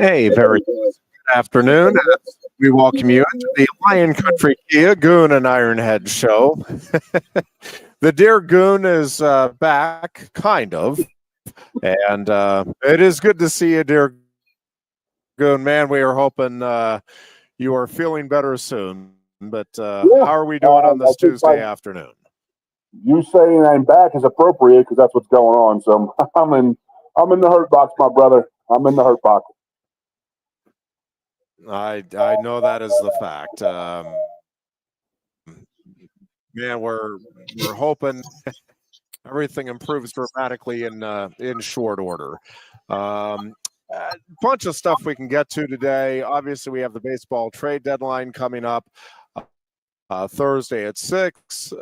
Hey, very good afternoon. We welcome you into the Lion Country Kia Goon and Ironhead show. The dear Goon is back, kind of, and it is good to see you, dear Goon. Man, we are hoping you are feeling better soon. But how are we doing on this Tuesday afternoon? You saying I'm back is appropriate because that's what's going on. So I'm in the hurt box, my brother. I'm in the hurt box. I know that is the fact. Man, we're hoping everything improves dramatically in short order. Bunch of stuff we can get to today. Obviously, we have the baseball trade deadline coming up Thursday at 6.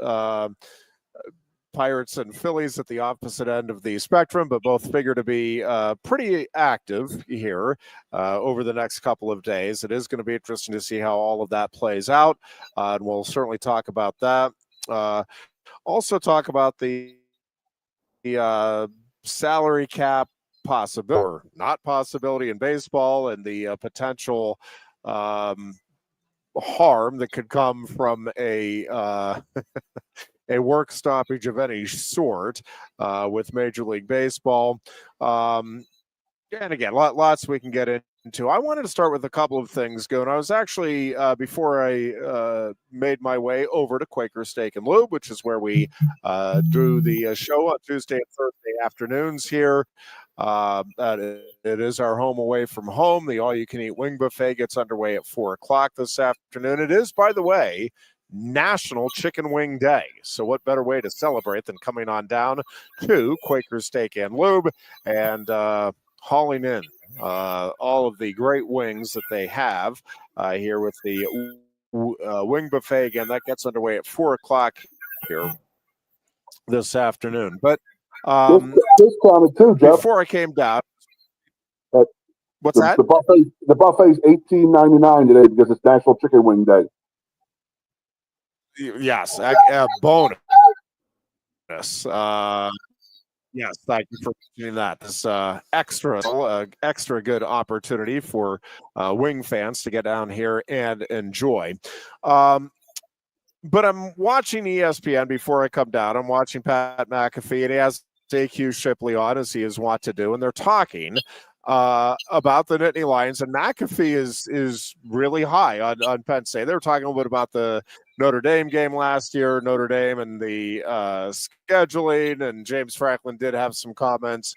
Pirates and Phillies at the opposite end of the spectrum, but both figure to be pretty active here over the next couple of days. It is going to be interesting to see how all of that plays out, and we'll certainly talk about that. Also talk about the salary cap possibility or not possibility in baseball and the potential harm that could come from a work stoppage of any sort with Major League Baseball. And again, lots we can get into. I wanted to start with a couple of things, Goon. I was actually, before I made my way over to Quaker Steak and Lube, which is where we do the show on Tuesday and Thursday afternoons here. It is our home away from home. The all-you-can-eat wing buffet gets underway at 4 o'clock this afternoon. It is, by the way, National Chicken Wing Day. So what better way to celebrate than coming on down to Quaker Steak and Lube and hauling in all of the great wings that they have here with the wing buffet. Again, that gets underway at 4 o'clock here this afternoon. But discounted too, Jeff. Before I came down, what's that? The buffet's $18.99 today because it's National Chicken Wing Day. Yes, bonus. Yes, thank you for mentioning that. This extra good opportunity for wing fans to get down here and enjoy. But I'm watching ESPN before I come down. I'm watching Pat McAfee, and he has AQ Shipley on, as he is wont to do, and they're talking about the Nittany Lions, and McAfee is really high on Penn State. They were talking a little bit about the Notre Dame game last year, Notre Dame and the scheduling, and James Franklin did have some comments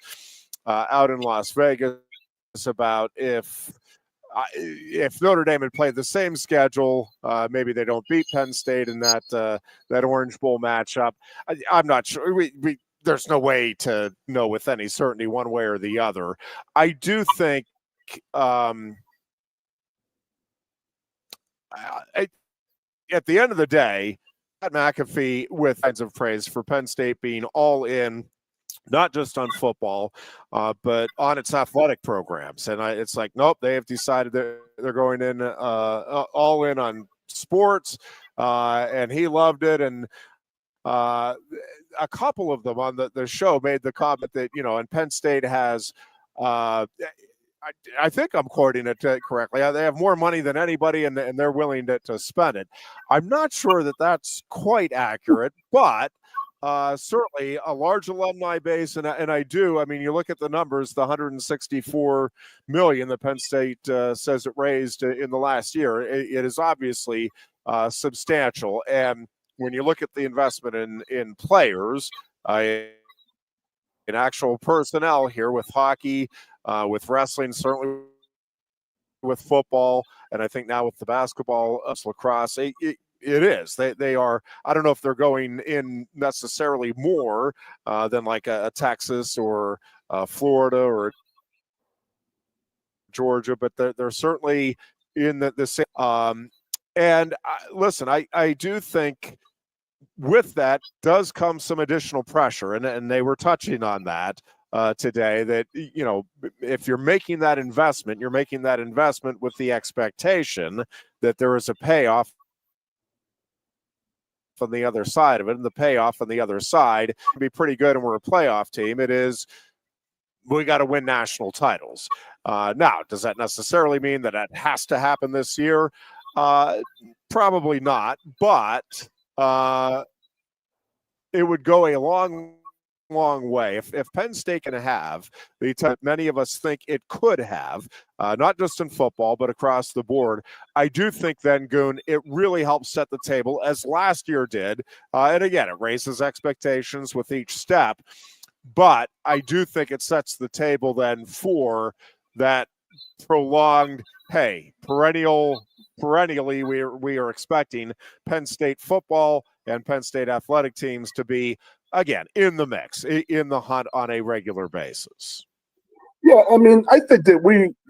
out in Las Vegas about if Notre Dame had played the same schedule, maybe they don't beat Penn State in that Orange Bowl matchup. I'm not sure. There's no way to know with any certainty one way or the other. I do think at the end of the day, Pat McAfee, with kinds of praise for Penn State being all in, not just on football, but on its athletic programs. And it's like, nope, they have decided that they're going in all in on sports, and he loved it. And a couple of them on the show made the comment that, and Penn State has, I think I'm quoting it correctly, they have more money than anybody, and they're willing to spend it. I'm not sure that that's quite accurate, but certainly a large alumni base, and I mean, you look at the numbers, the $164 million that Penn State says it raised in the last year. It is obviously substantial, and when you look at the investment in players, in actual personnel here with hockey, with wrestling, certainly with football, and I think now with the basketball, lacrosse, it is. They are, I don't know if they're going in necessarily more than like a Texas or Florida or Georgia, but they're certainly in the same. And listen, I do think with that does come some additional pressure, and they were touching on that today, that, if you're making that investment, you're making that investment with the expectation that there is a payoff on the other side of it, and the payoff on the other side can be pretty good, and we're a playoff team. It is, we got to win national titles. Now, does that necessarily mean that it has to happen this year? Probably not, but it would go a long way if Penn State can have the time many of us think it could have, not just in football but across the board. I do think then, Goon, it really helps set the table as last year did, and again, it raises expectations with each step. But I do think it sets the table then for that prolonged, hey, perennially we are expecting Penn State football and Penn State athletic teams to be, again, in the mix, in the hunt on a regular basis. Yeah, I mean, I think that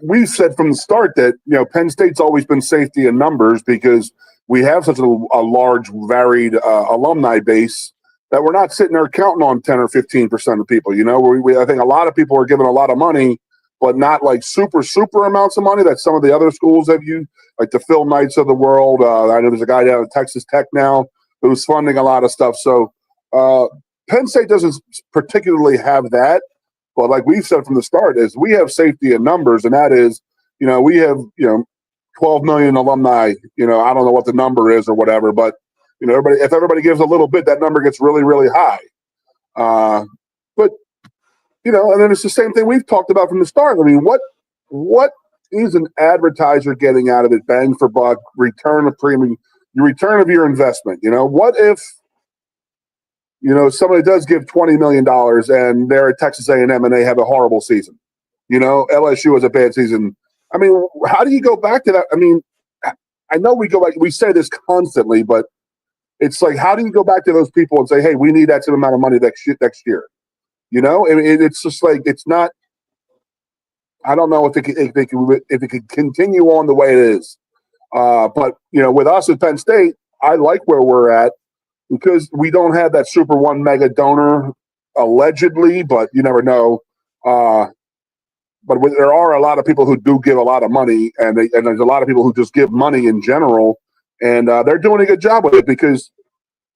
we said from the start that, Penn State's always been safety in numbers because we have such a large, varied alumni base that we're not sitting there counting on 10 or 15% of people. I think a lot of people are giving a lot of money, but not like super amounts of money that some of the other schools have used, like the Phil Knights of the world. I know there's a guy down at Texas Tech now who's funding a lot of stuff. So Penn State doesn't particularly have that. But like we've said from the start, is we have safety in numbers, and that is, we have 12 million alumni. I don't know what the number is or whatever, but if everybody gives a little bit, that number gets really, really high. But and then it's the same thing we've talked about from the start. I mean, what is an advertiser getting out of it? Bang for buck, return of premium, your return of your investment. What if somebody does give $20 million and they're at Texas A&M and they have a horrible season? LSU has a bad season. I mean, how do you go back to that? I mean, I know we go back, we say this constantly, but it's like, how do you go back to those people and say, hey, we need that same amount of money next year? It's just like, it's not. I don't know if it could continue on the way it is. But with us at Penn State, I like where we're at because we don't have that Super One mega donor allegedly, but you never know. But there are a lot of people who do give a lot of money, and there's a lot of people who just give money in general, and they're doing a good job with it because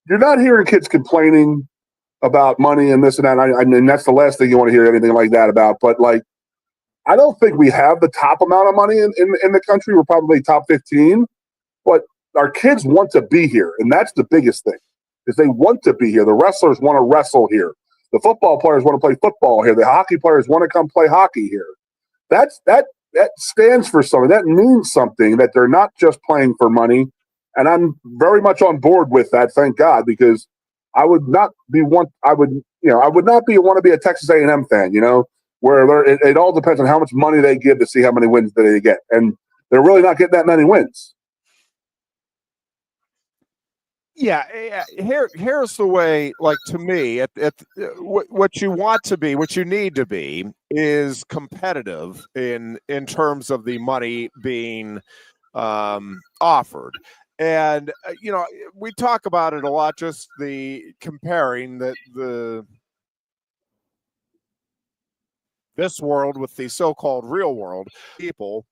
you're not hearing kids complaining about money and this and that. And that's the last thing you want to hear anything like that about. But like, I don't think we have the top amount of money in the country. We're probably top 15, but our kids want to be here. And that's the biggest thing, is they want to be here. The wrestlers want to wrestle here. The football players want to play football here. The hockey players want to come play hockey here. That stands for something. That means something, that they're not just playing for money. And I'm very much on board with that, thank God, because I would not want to be a Texas A&M fan, where it all depends on how much money they give to see how many wins that they get. And they're really not getting that many wins. Yeah, here's the way, like, to me, what you want to be, what you need to be, is competitive in terms of the money being offered. And, we talk about it a lot, just the comparing this world with the so-called real world people.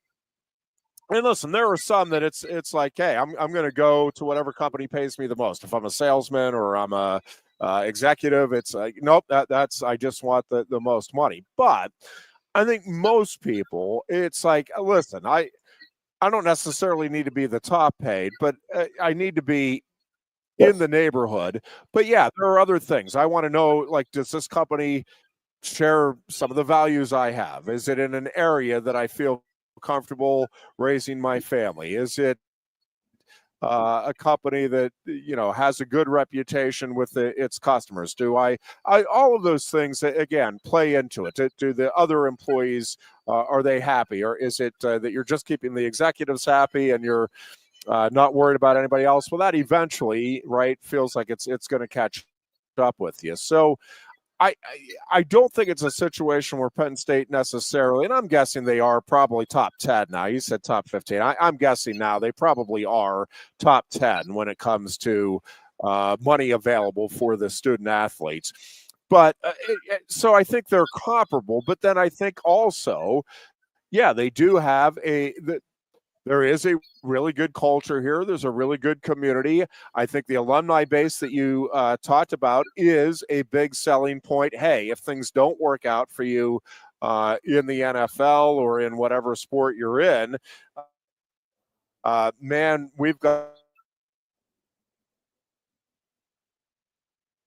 And listen, there are some that it's like, hey, I'm going to go to whatever company pays me the most. If I'm a salesman or I'm a executive, it's like, nope, that's I just want the most money. But I think most people, it's like, listen, I don't necessarily need to be the top paid, but I need to be in the neighborhood. But yeah, there are other things. I want to know, like, does this company share some of the values I have? Is it in an area that I feel comfortable raising my family? Is it a company that has a good reputation with its customers? Do I all of those things again play into it? Do the other employees are they happy, or is it that you're just keeping the executives happy and you're not worried about anybody else? Well, that eventually, right, feels like it's going to catch up with you. So I don't think it's a situation where Penn State necessarily, and I'm guessing they are probably top 10 now. You said top 15. I'm guessing now they probably are top 10 when it comes to money available for the student athletes. But so I think they're comparable. But then I think also, yeah, they do have there is a really good culture here. There's a really good community. I think the alumni base that you talked about is a big selling point. Hey, if things don't work out for you in the NFL or in whatever sport you're in, man, we've got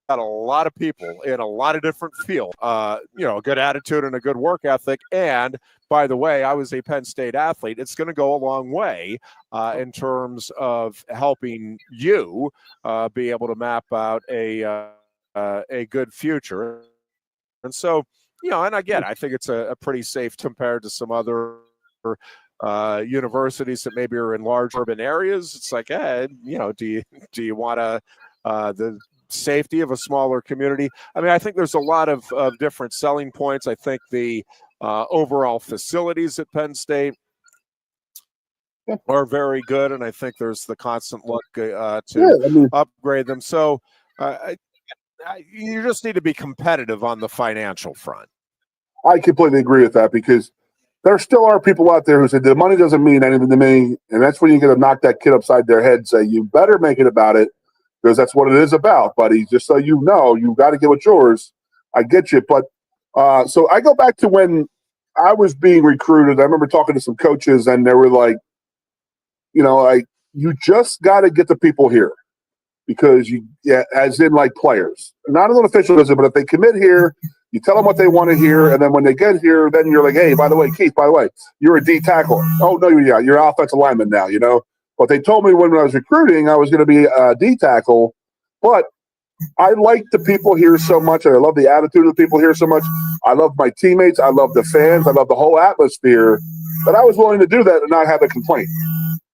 a lot of people in a lot of different fields, a good attitude and a good work ethic. And by the way, I was a Penn State athlete. It's going to go a long way in terms of helping you be able to map out a good future. And so, and again, I think it's a pretty safe compared to some other universities that maybe are in large urban areas. It's like, do you want the safety of a smaller community? I mean, I think there's a lot of different selling points. I think the overall facilities at Penn State are very good, and I think there's the constant look to upgrade them. So you just need to be competitive on the financial front. I completely agree with that, because there still are people out there who say the money doesn't mean anything to me, and that's when you get to knock that kid upside their head and say, you better make it about it, because that's what it is about, buddy. Just so you know, you got to get what's yours. I get you. But so I go back to when I was being recruited. I remember talking to some coaches, and they were like, you just got to get the people here, because as in like players, not an official visit, but if they commit here, you tell them what they want to hear, and then when they get here, then you're like, hey, by the way, Keith, you're a D tackler. Oh, no, you're an offensive lineman now, But they told me when I was recruiting I was going to be a D tackle, but I like the people here so much, and I love the attitude of the people here so much. I love my teammates. I love the fans. I love the whole atmosphere, that I was willing to do that and not have a complaint.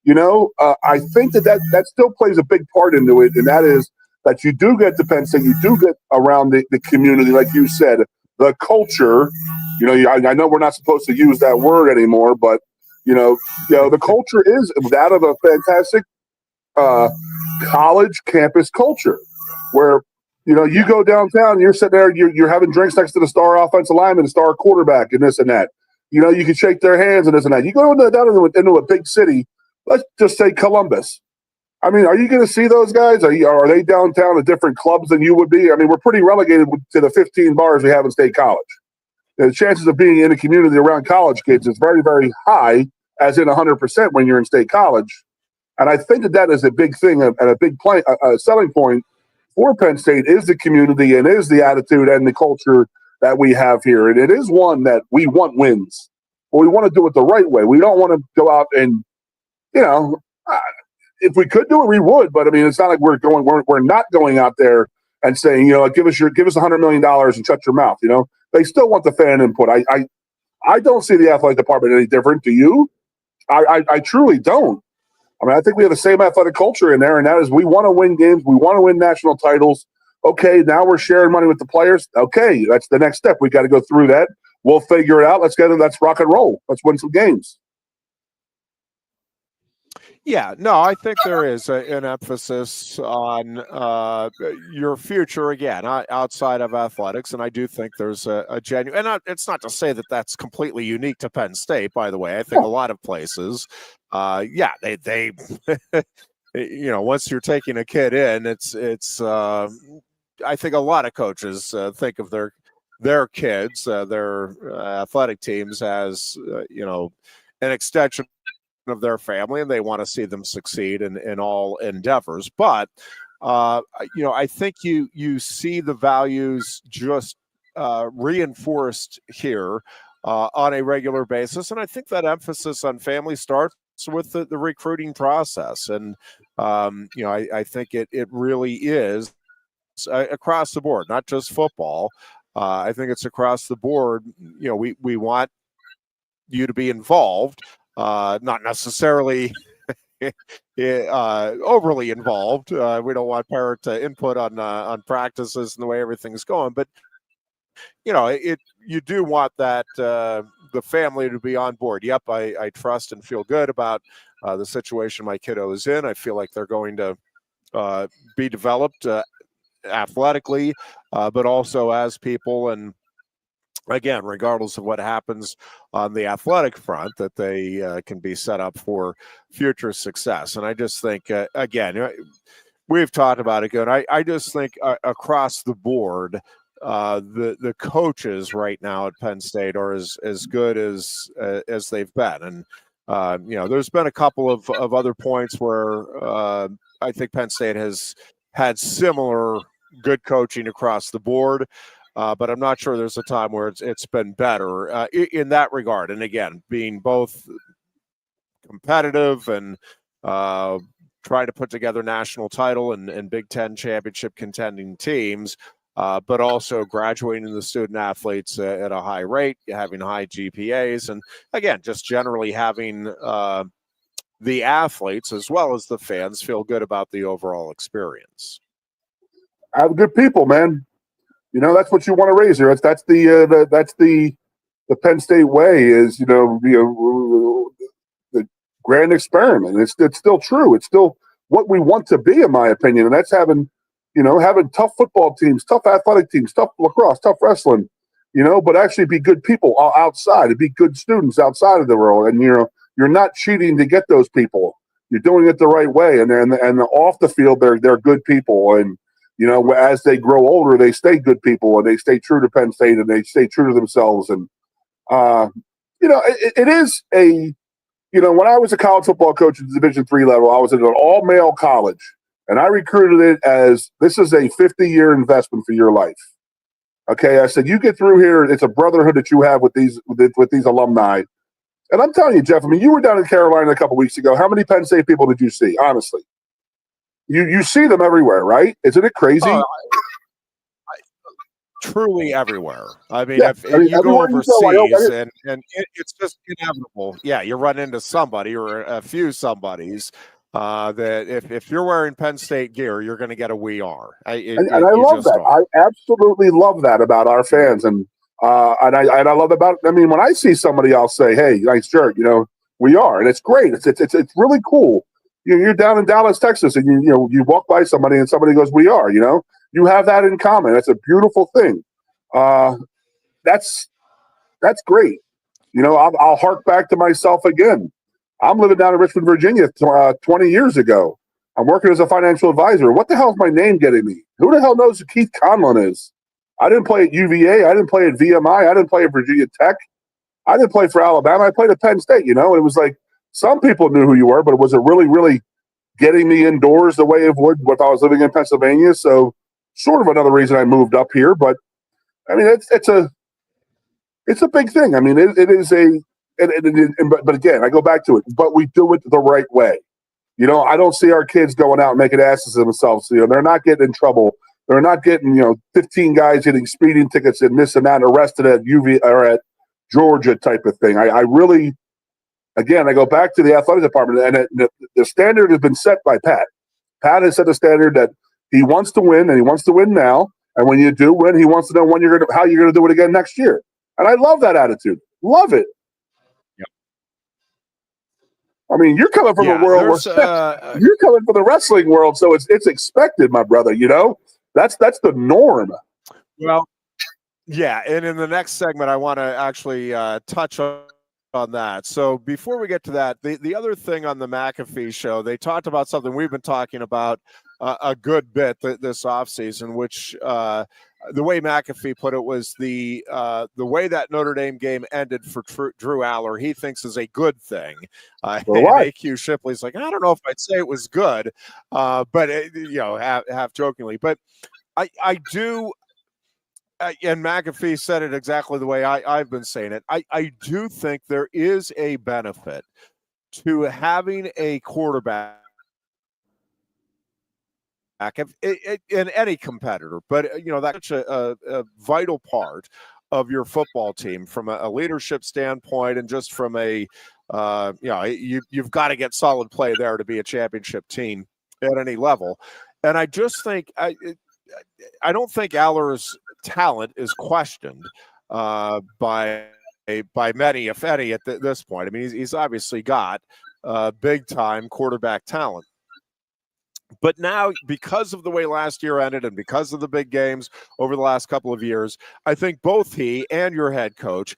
I think that still plays a big part into it, and that is that you do get to Penn State, you do get around the community, like you said, the culture. I know we're not supposed to use that word anymore, but the culture is that of a fantastic college campus culture, where you go downtown, you're sitting there, you're having drinks next to the star offensive lineman, the star quarterback, and this and that. You can shake their hands and this and that. You go down into a big city. Let's just say Columbus. I mean, are you going to see those guys? Are they downtown at different clubs than you would be? I mean, we're pretty relegated to the 15 bars we have in State College. The chances of being in a community around college kids is very, very high, as in 100% when you're in State College. And I think that is a big thing and a big selling point for Penn State is the community and is the attitude and the culture that we have here. And it is one that we want wins, but we want to do it the right way. We don't want to go out and, if we could do it, we would. But I mean, it's not like we're not going out there and saying, give us $100 million and shut your mouth. They still want the fan input. I don't see the athletic department any different. Do you? I truly don't. I mean, I think we have the same athletic culture in there, and that is we want to win games. We want to win national titles. Okay, now we're sharing money with the players. Okay, that's the next step. We got to go through that. We'll figure it out. Let's rock and roll. Let's win some games. Yeah, no, I think there is an emphasis on your future, again, outside of athletics. And I do think there's a genuine, and it's not to say that that's completely unique to Penn State, by the way. I think a lot of places, they once you're taking a kid in, it's I think a lot of coaches think of their kids, their athletic teams as, an extension of their family, and they want to see them succeed in all endeavors. But I think you see the values just reinforced here on a regular basis, and I think that emphasis on family starts with the recruiting process. And I think it really is across the board, not just football. I think it's across the board. We want you to be involved. Not necessarily overly involved. We don't want parent input on practices and the way everything's going, but you do want that the family to be on board. Yep, I trust and feel good about the situation my kiddo is in. I feel like they're going to be developed athletically, but also as people, and again, regardless of what happens on the athletic front, that they can be set up for future success. And I just think, again, we've talked about it, Goon. I just think across the board, the coaches right now at Penn State are as good as they've been. And there's been a couple of other points where I think Penn State has had similar good coaching across the board, but I'm not sure there's a time where it's been better in that regard. And again, being both competitive and trying to put together national title and Big Ten championship contending teams, but also graduating the student athletes at a high rate, having high GPAs, and again, just generally having the athletes as well as the fans feel good about the overall experience. Have good people, man. That's what you want to raise here. That's the Penn State way. Is the grand experiment. It's still true. It's still what we want to be, in my opinion, and that's having tough football teams, tough athletic teams, tough lacrosse, tough wrestling, but actually be good people outside, and be good students outside of the world. And you're not cheating to get those people. You're doing it the right way, and off the field they're good people. And as they grow older, they stay good people, and they stay true to Penn State, and they stay true to themselves. And it is a when I was a college football coach at the Division III level, I was at an all-male college, and I recruited it as, this is a 50-year investment for your life. Okay, I said, you get through here, it's a brotherhood that you have with these alumni. And I'm telling you, Jeff, I mean, you were down in Carolina a couple weeks ago. How many Penn State people did you see, honestly? You see them everywhere, right? Isn't it crazy? Truly everywhere. I mean, if you go overseas and it's just inevitable. Yeah, you run into somebody or a few somebodies that if you're wearing Penn State gear, you're going to get a "we are." I love that. I absolutely love that about our fans, and I love about. I mean, when I see somebody, I'll say, "Hey, nice shirt," we are, and it's great. It's really cool. You're down in Dallas, Texas, and you walk by somebody, and somebody goes, "We are," You have that in common. That's a beautiful thing. That's great. I'll hark back to myself again. I'm living down in Richmond, Virginia, 20 years ago. I'm working as a financial advisor. What the hell is my name getting me? Who the hell knows who Keith Conlin is? I didn't play at UVA. I didn't play at VMI. I didn't play at Virginia Tech. I didn't play for Alabama. I played at Penn State. It was like some people knew who you were, but it wasn't really getting me indoors the way it would if I was living in Pennsylvania. So sort of another reason I moved up here. But I mean, it's a big thing. I mean, it is but again, I go back to it, but we do it the right way. I don't see our kids going out and making asses of themselves. They're not getting in trouble. They're not getting, 15 guys getting speeding tickets and this and that, arrested at UV or at Georgia type of thing. I really, again, I go back to the athletic department, and the standard has been set by Pat. Pat has set a standard that he wants to win, and he wants to win now. And when you do win, he wants to know how you're going to do it again next year. And I love that attitude. Love it. Yep. I mean, you're coming from a world where you're coming from the wrestling world, so it's expected, my brother. That's the norm. Well, yeah, and in the next segment, I want to actually touch on that. So before we get to that, the other thing on the McAfee show, they talked about something we've been talking about a good bit this offseason, which the way McAfee put it was the way that Notre Dame game ended for Drew Aller, he thinks is a good thing. And AQ Shipley's like, I don't know if I'd say it was good, but half jokingly. But I do. And McAfee said it exactly the way I've been saying it. I do think there is a benefit to having a quarterback in any competitor, but that's such a vital part of your football team from a leadership standpoint, and just from a you've got to get solid play there to be a championship team at any level. And I just think I don't think Aller's talent is questioned by many, if any, at this point. I mean, he's obviously got big time quarterback talent. But now, because of the way last year ended and because of the big games over the last couple of years, I think both he and your head coach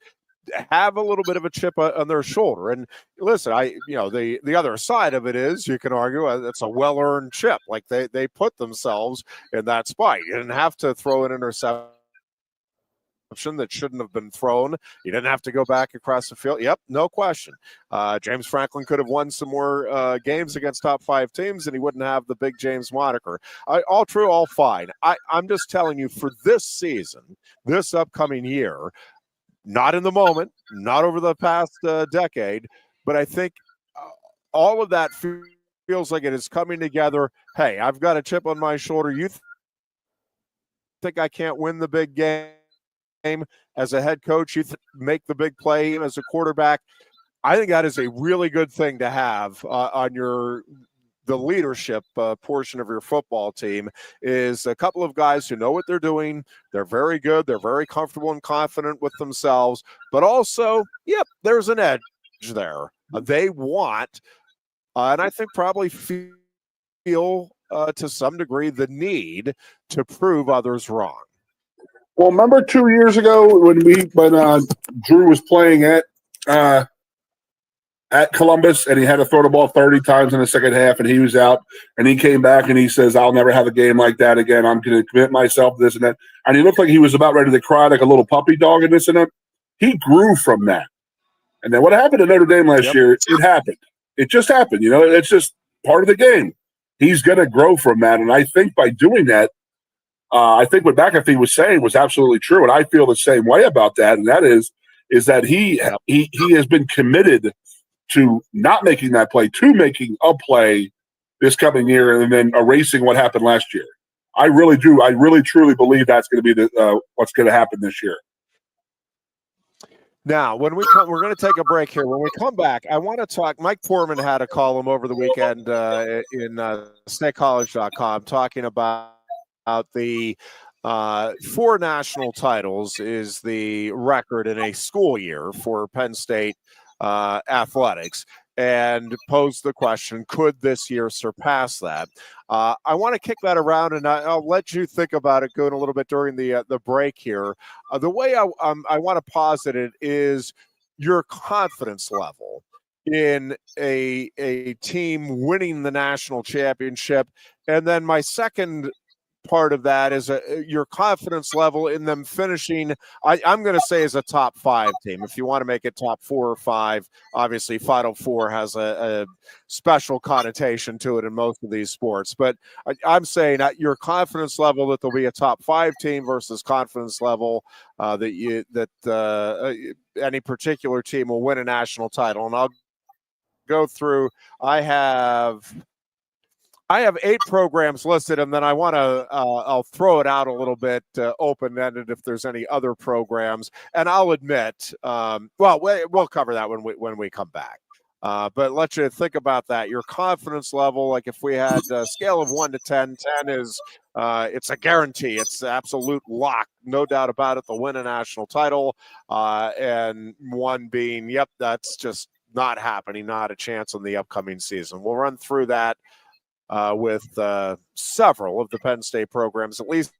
have a little bit of a chip on their shoulder. And listen, the other side of it is, you can argue it's a well-earned chip. Like they put themselves in that spot. You didn't have to throw an interception that shouldn't have been thrown. You didn't have to go back across the field. Yep, no question. James Franklin could have won some more games against top 5 teams, and he wouldn't have the Big James moniker. All true, all fine. I'm just telling you, for this season, this upcoming year, not in the moment, not over the past decade, but I think all of that feels like it is coming together. Hey, I've got a chip on my shoulder. You think I can't win the big game as a head coach? You make the big play as a quarterback. I think that is a really good thing to have on the leadership portion of your football team, is a couple of guys who know what they're doing. They're very good. They're very comfortable and confident with themselves, but also, yep, there's an edge there. They want, and I think probably feel to some degree the need to prove others wrong. Well, remember 2 years ago when Drew was playing at Columbus and he had to throw the ball 30 times in the second half and he was out, and he came back and he says, I'll never have a game like that again. I'm going to commit myself to this and that. And he looked like he was about ready to cry like a little puppy dog and this and that. He grew from that. And then what happened to Notre Dame last year, it happened. It just happened. It's just part of the game. He's going to grow from that. And I think by doing that, I think what McAfee was saying was absolutely true. And I feel the same way about that. And that is that he has been committed to not making that play, to making a play this coming year and then erasing what happened last year. I really do. I really, truly believe that's going to be what's going to happen this year. Now, when we come, we're going to take a break here. When we come back, I want to talk. Mike Foreman had a column over the weekend in SnakeCollege.com talking about the 4 national titles is the record in a school year for Penn State athletics, and posed the question, could this year surpass that? I want to kick that around, and I'll let you think about it, Goon, a little bit during the break here. The way I want to posit it is your confidence level in a team winning the national championship, and then my second part of that is your confidence level in them finishing, I'm going to say, as a top 5 team. If you want to make it top 4 or 5, obviously Final Four has a special connotation to it in most of these sports. But I'm saying your confidence level that there'll be a top 5 team versus confidence level that any particular team will win a national title. And I'll go through. I have 8 programs listed, and then I want to I'll throw it out a little bit open-ended if there's any other programs. And I'll admit, we'll cover that when we come back. But let you think about that. Your confidence level, like if we had a scale of 1 to 10, 10 is it's a guarantee. It's absolute lock, no doubt about it. They'll win a national title, and 1 being, yep, that's just not happening, not a chance in the upcoming season. We'll run through that with several of the Penn State programs, at least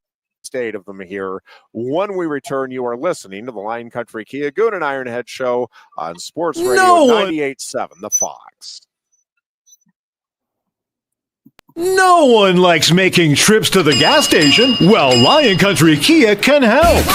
8 of them here. When we return, you are listening to the Lion Country Kia Goon and Ironhead show on Sports Radio 98.7, The Fox. No one likes making trips to the gas station. Well, Lion Country Kia can help.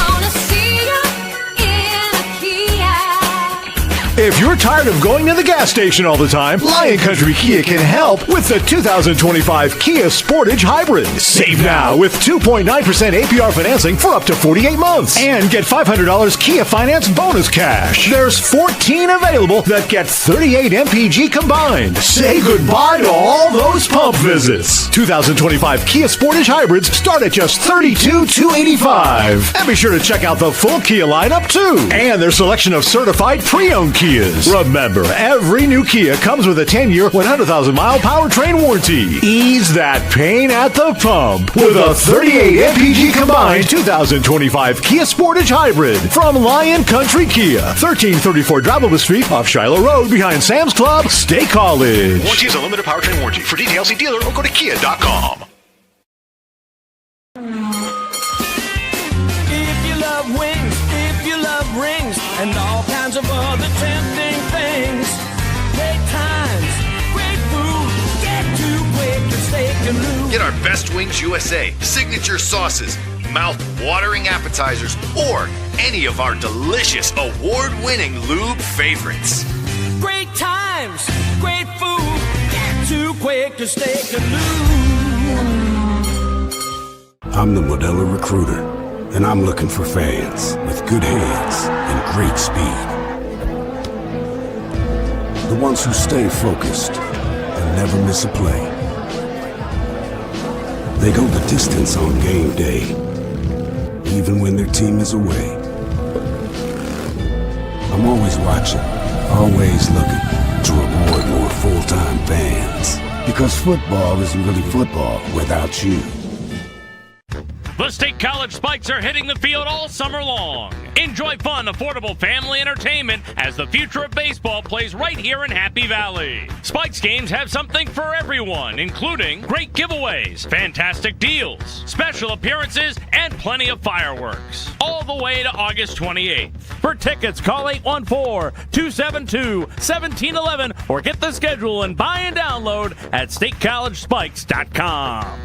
If you're tired of going to the gas station all the time, Lion Country Kia can help with the 2025 Kia Sportage Hybrid. Save now with 2.9% APR financing for up to 48 months. And get $500 Kia Finance bonus cash. There's 14 available that get 38 MPG combined. Say goodbye to all those pump visits. 2025 Kia Sportage Hybrids start at just $32,285. And be sure to check out the full Kia lineup too. And their selection of certified pre-owned Kias. Remember, every new Kia comes with a 10-year, 100,000-mile powertrain warranty. Ease that pain at the pump with a 38 MPG combined 2025 Kia Sportage Hybrid from Lion Country Kia, 1334 Drivable Street off Shiloh Road behind Sam's Club, State College. Warranty is a limited powertrain warranty. For details, see dealer or go to kia.com. If you love wings, if you love rings, and all kinds of other tempting things. Great times, great food, get to Quaker Steak Lube. Get our Best Wings USA, signature sauces, mouth-watering appetizers, or any of our delicious award-winning lube favorites. Great times, great food, to Quaker Steak Lube. I'm the Modelo Recruiter, and I'm looking for fans with good hands and great speed. The ones who stay focused and never miss a play. They go the distance on game day, even when their team is away. I'm always watching, always looking to reward more full-time fans. Because football isn't really football without you. The State College Spikes are hitting the field all summer long. Enjoy fun, affordable family entertainment as the future of baseball plays right here in Happy Valley. Spikes games have something for everyone, including great giveaways, fantastic deals, special appearances, and plenty of fireworks. All the way to August 28th. For tickets, call 814-272-1711 or get the schedule and buy and download at statecollegespikes.com.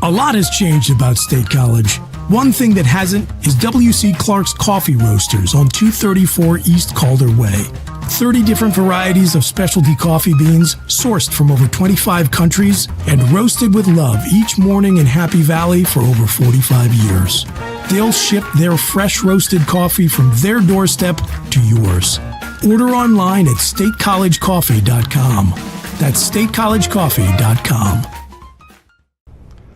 A lot has changed about State College. One thing that hasn't is W.C. Clark's Coffee Roasters on 234 East Calder Way. 30 different varieties of specialty coffee beans sourced from over 25 countries and roasted with love each morning in Happy Valley for over 45 years. They'll ship their fresh roasted coffee from their doorstep to yours. Order online at statecollegecoffee.com. That's statecollegecoffee.com.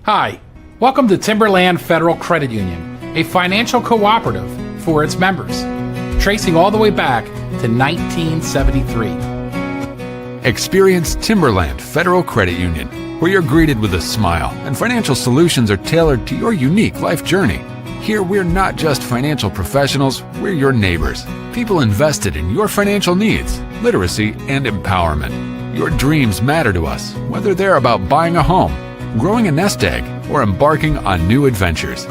Hi, welcome to Timberland Federal Credit Union, a financial cooperative for its members, tracing all the way back to 1973. Experience Timberland Federal Credit Union, where you're greeted with a smile and financial solutions are tailored to your unique life journey. Here, we're not just financial professionals, we're your neighbors, people invested in your financial needs, literacy, and empowerment. Your dreams matter to us, whether they're about buying a home, growing a nest egg, or embarking on new adventures.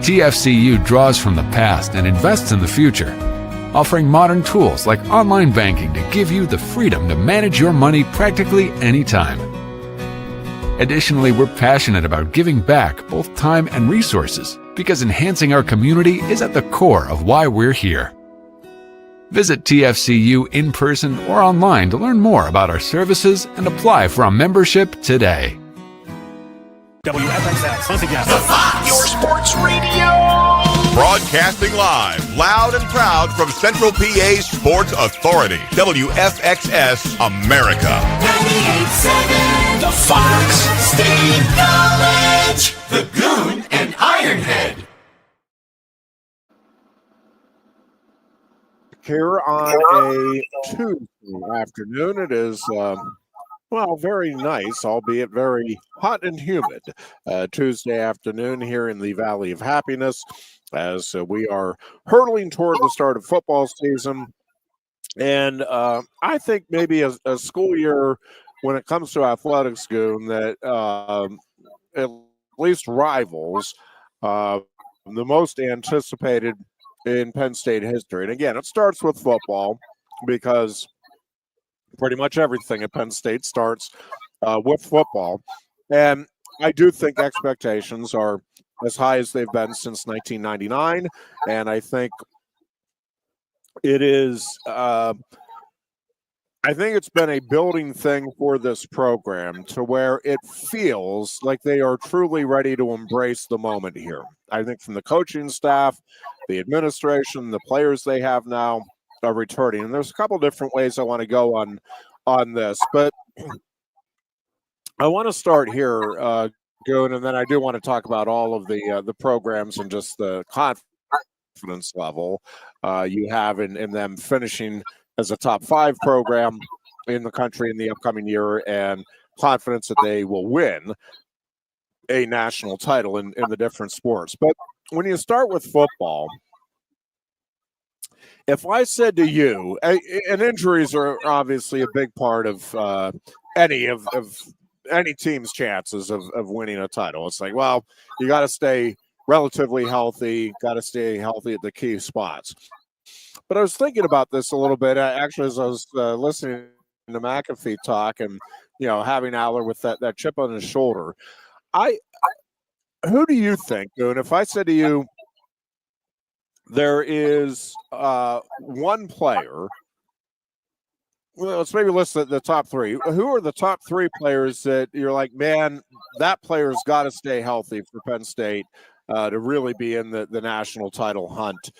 TFCU draws from the past and invests in the future, offering modern tools like online banking to give you the freedom to manage your money practically anytime. Additionally, we're passionate about giving back both time and resources because enhancing our community is at the core of why we're here. Visit TFCU in person or online to learn more about our services and apply for a membership today. WFXX, once again. Your sports radio. Broadcasting live, loud and proud from Central PA's Sports Authority. WFXS America. 98.7 The Fox State College. The Goon and Ironhead. Here on a Tuesday afternoon, it is very nice, albeit very hot and humid. Tuesday afternoon here in the Valley of Happiness as we are hurtling toward the start of football season. And I think maybe a school year when it comes to athletics, Goon, that at least rivals the most anticipated in Penn State history. And again, it starts with football because pretty much everything at Penn State starts with football. And I do think expectations are as high as they've been since 1999. And I think it is, I think it's been a building thing for this program to where it feels like they are truly ready to embrace the moment here. I think from the coaching staff, the administration, the players they have now, are returning. And there's a couple different ways I want to go on this, but I want to start here, Goon, and then I do want to talk about all of the programs and just the confidence level you have in them finishing as a top 5 program in the country in the upcoming year, and confidence that they will win a national title in the different sports. But when you start with football, if I said to you, and injuries are obviously a big part of any team's chances of winning a title. It's like, well, you got to stay relatively healthy, got to stay healthy at the key spots. But I was thinking about this a little bit, actually, as I was listening to McAfee talk and, having Aller with that chip on his shoulder. Who do you think, Goon? If I said to you, there is one player. Well, let's maybe list the top three. Who are the top three players that you're like, man, that player's got to stay healthy for Penn State to really be in the national title hunt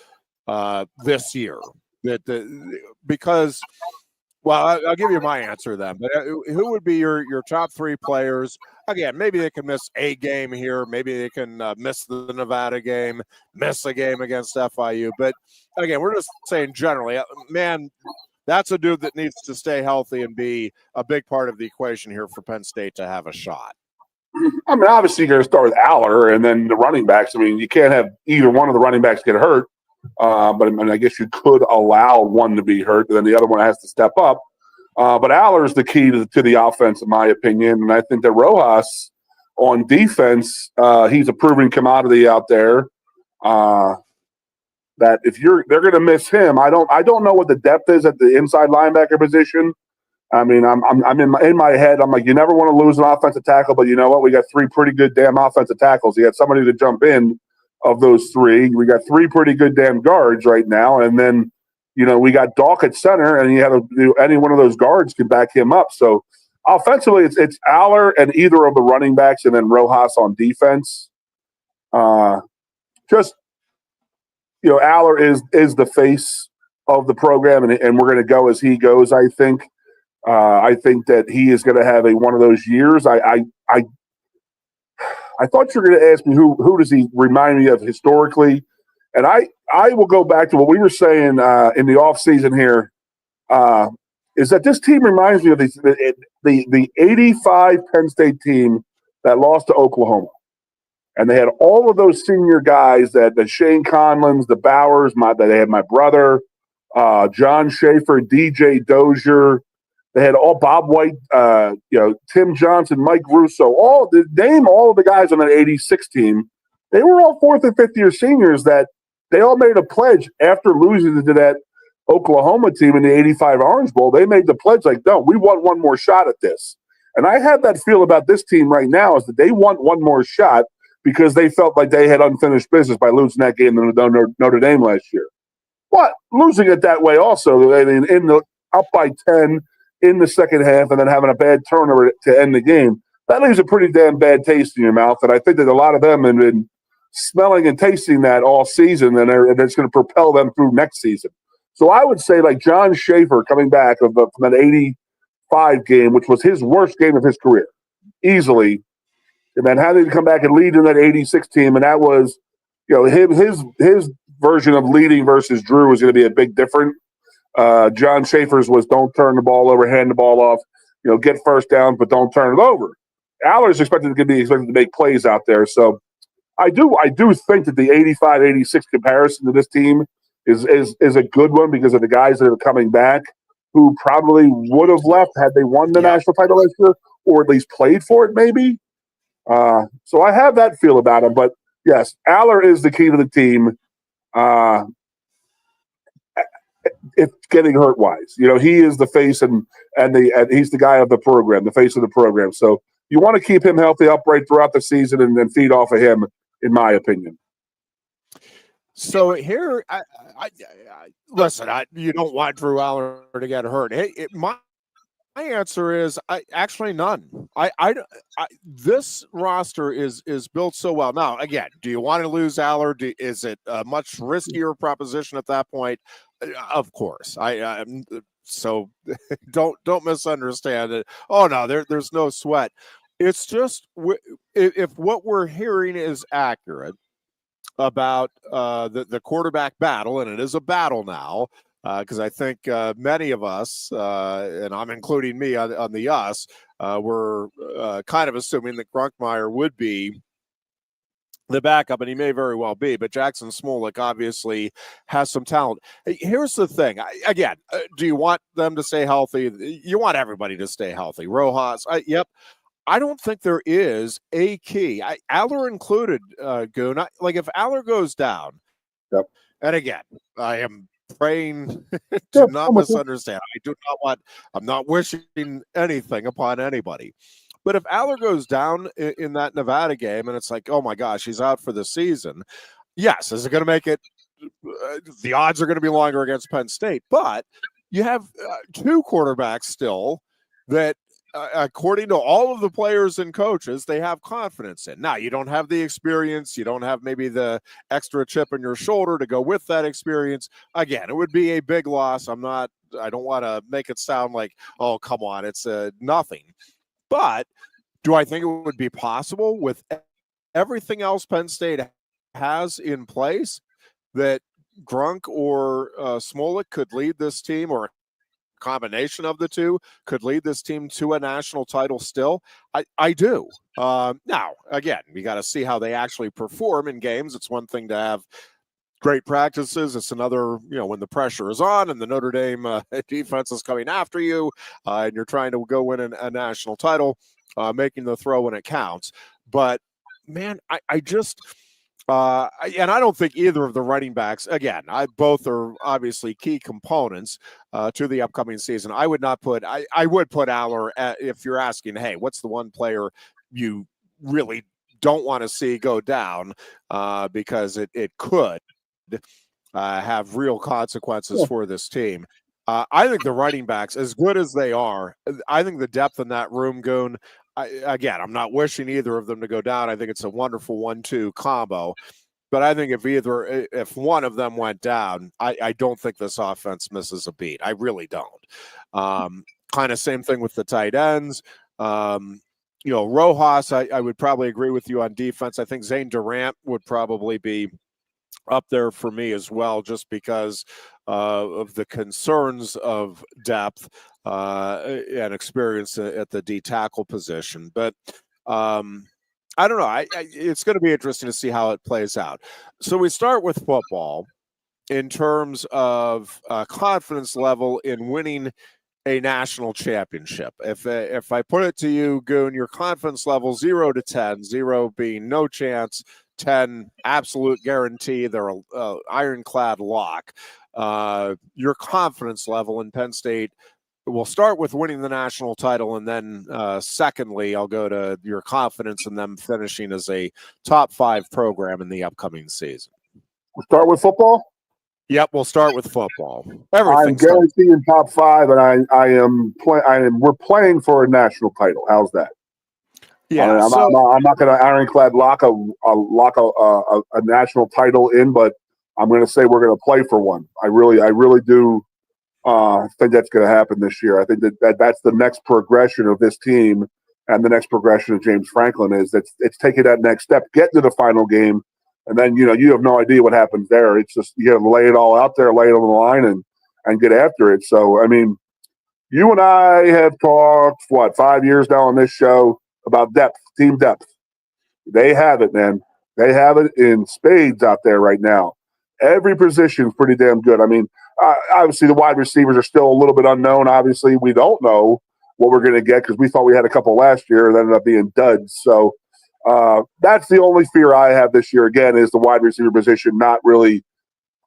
this year? Because, well, I'll give you my answer then. But who would be your top three players? Again, maybe they can miss a game here. Maybe they can miss the Nevada game, miss a game against FIU. But again, we're just saying generally, man, that's a dude that needs to stay healthy and be a big part of the equation here for Penn State to have a shot. I mean, obviously, you're going to start with Aller and then the running backs. I mean, you can't have either one of the running backs get hurt. But I mean, I guess you could allow one to be hurt, and then the other one has to step up. But Aller is the key to the offense, in my opinion. And I think that Rojas on defense, he's a proven commodity out there. That if they're going to miss him, I don't know what the depth is at the inside linebacker position. I mean, I'm in my head. I'm like, you never want to lose an offensive tackle, but you know what? We got three pretty good damn offensive tackles. You got somebody to jump in of those three. We got three pretty good damn guards right now, and then we got Dawk at center, and you have any one of those guards can back him up. So offensively, it's Aller and either of the running backs, and then Rojas on defense. Aller is the face of the program, and we're going to go as he goes. I think that he is going to have one of those years. I thought you were going to ask me who does he remind me of historically, and I will go back to what we were saying in the offseason here. Is that this team reminds me of the 85 Penn State team that lost to Oklahoma. And they had all of those senior guys the Shane Conlins, the Byers, they had my brother, John Schaefer, DJ Dozier. They had all Bob White, Tim Johnson, Mike Russo, name all of the guys on that 86 team. They were all fourth and fifth year seniors that they all made a pledge after losing to that Oklahoma team in the 85 Orange Bowl. They made the pledge like, no, we want one more shot at this. And I have that feel about this team right now is that they want one more shot because they felt like they had unfinished business by losing that game to Notre Dame last year. But losing it that way also, I mean, up by 10 in the second half and then having a bad turnover to end the game, that leaves a pretty damn bad taste in your mouth. And I think that a lot of them have been smelling and tasting that all season, and it's going to propel them through next season. So I would say like John Schaefer coming back from that 85 game, which was his worst game of his career, easily, and then having to come back and lead in that 86 team, and that was, his version of leading versus Drew was going to be a big difference. John Schaefer's was don't turn the ball over, hand the ball off, get first down, but don't turn it over. Aller's expected to make plays out there. So I do think that the 85-86 comparison to this team is a good one because of the guys that are coming back who probably would have left had they won the national title last year or at least played for it maybe. So I have that feel about him. But, yes, Aller is the key to the team. It's getting hurt-wise. He is the face and he's the guy of the program, the face of the program. So you want to keep him healthy, upright throughout the season and then feed off of him, in my opinion. So here, listen, you don't want Drew Aller to get hurt. My answer is actually none. This roster is built so well. Now, again, do you want to lose Aller? Is it a much riskier proposition at that point? Of course. So don't misunderstand it. Oh no, there's no sweat. It's just if what we're hearing is accurate about the quarterback battle, and it is a battle now, because I think many of us, and I'm including me on the us, were kind of assuming that Grunkmeyer would be the backup, and he may very well be, but Jackson Smolik obviously has some talent. Here's the thing. Again, do you want them to stay healthy? You want everybody to stay healthy. Rojas, yep. I don't think there is a key. Aller included, Goon. If Aller goes down, yep. And again, I am praying to not misunderstand. I'm not wishing anything upon anybody. But if Aller goes down in that Nevada game and it's like, oh my gosh, he's out for the season. Yes, is it going to make it? The odds are going to be longer against Penn State, but you have two quarterbacks still that, according to all of the players and coaches, they have confidence in. Now, you don't have the experience. You don't have maybe the extra chip on your shoulder to go with that experience. Again, it would be a big loss. I don't want to make it sound like, oh, come on, it's nothing. But do I think it would be possible with everything else Penn State has in place that Grunk or Smolik could lead this team, or combination of the two could lead this team to a national title still? I do. Now, again, we got to see how they actually perform in games. It's one thing to have great practices. It's another, when the pressure is on and the Notre Dame defense is coming after you and you're trying to go win a national title, making the throw when it counts. But, man, I just – and I don't think either of the running backs, again, both are obviously key components to the upcoming season. I would put Aller if you're asking, hey, what's the one player you really don't want to see go down because it could have real consequences for this team. I think the running backs, as good as they are, I think the depth in that room, Goon, again, I'm not wishing either of them to go down. I think it's a wonderful 1-2 combo. But I think if one of them went down, I don't think this offense misses a beat. I really don't. Kind of same thing with the tight ends. Rojas, I would probably agree with you on defense. I think Zane Durant would probably be up there for me as well, just because of the concerns of depth and experience at the D tackle position. But I don't know. It's going to be interesting to see how it plays out. So we start with football in terms of confidence level in winning a national championship. If I put it to you, Goon, your confidence level 0 to 10, 0 being no chance, 10 absolute guarantee, they're a ironclad lock. Your confidence level in Penn State, we'll start with winning the national title, and then secondly, I'll go to your confidence in them finishing as a top 5 program in the upcoming season. We'll start with football? Yep, we'll start with football. I'm guaranteeing top 5, and we're playing for a national title. How's that? Yeah, I'm not going to ironclad lock a national title in, but I'm going to say we're going to play for one. I really do think that's going to happen this year. I think that's the next progression of this team, and the next progression of James Franklin is it's taking that next step, get to the final game, and then you have no idea what happens there. It's just you got to lay it all out there, lay it on the line, and get after it. So I mean, you and I have talked 5 years now on this show about depth, team depth. They have it, man. They have it in spades out there right now. Every position is pretty damn good. I mean, obviously the wide receivers are still a little bit unknown. Obviously, we don't know what we're going to get because we thought we had a couple last year that ended up being duds. So that's the only fear I have this year, again, is the wide receiver position not really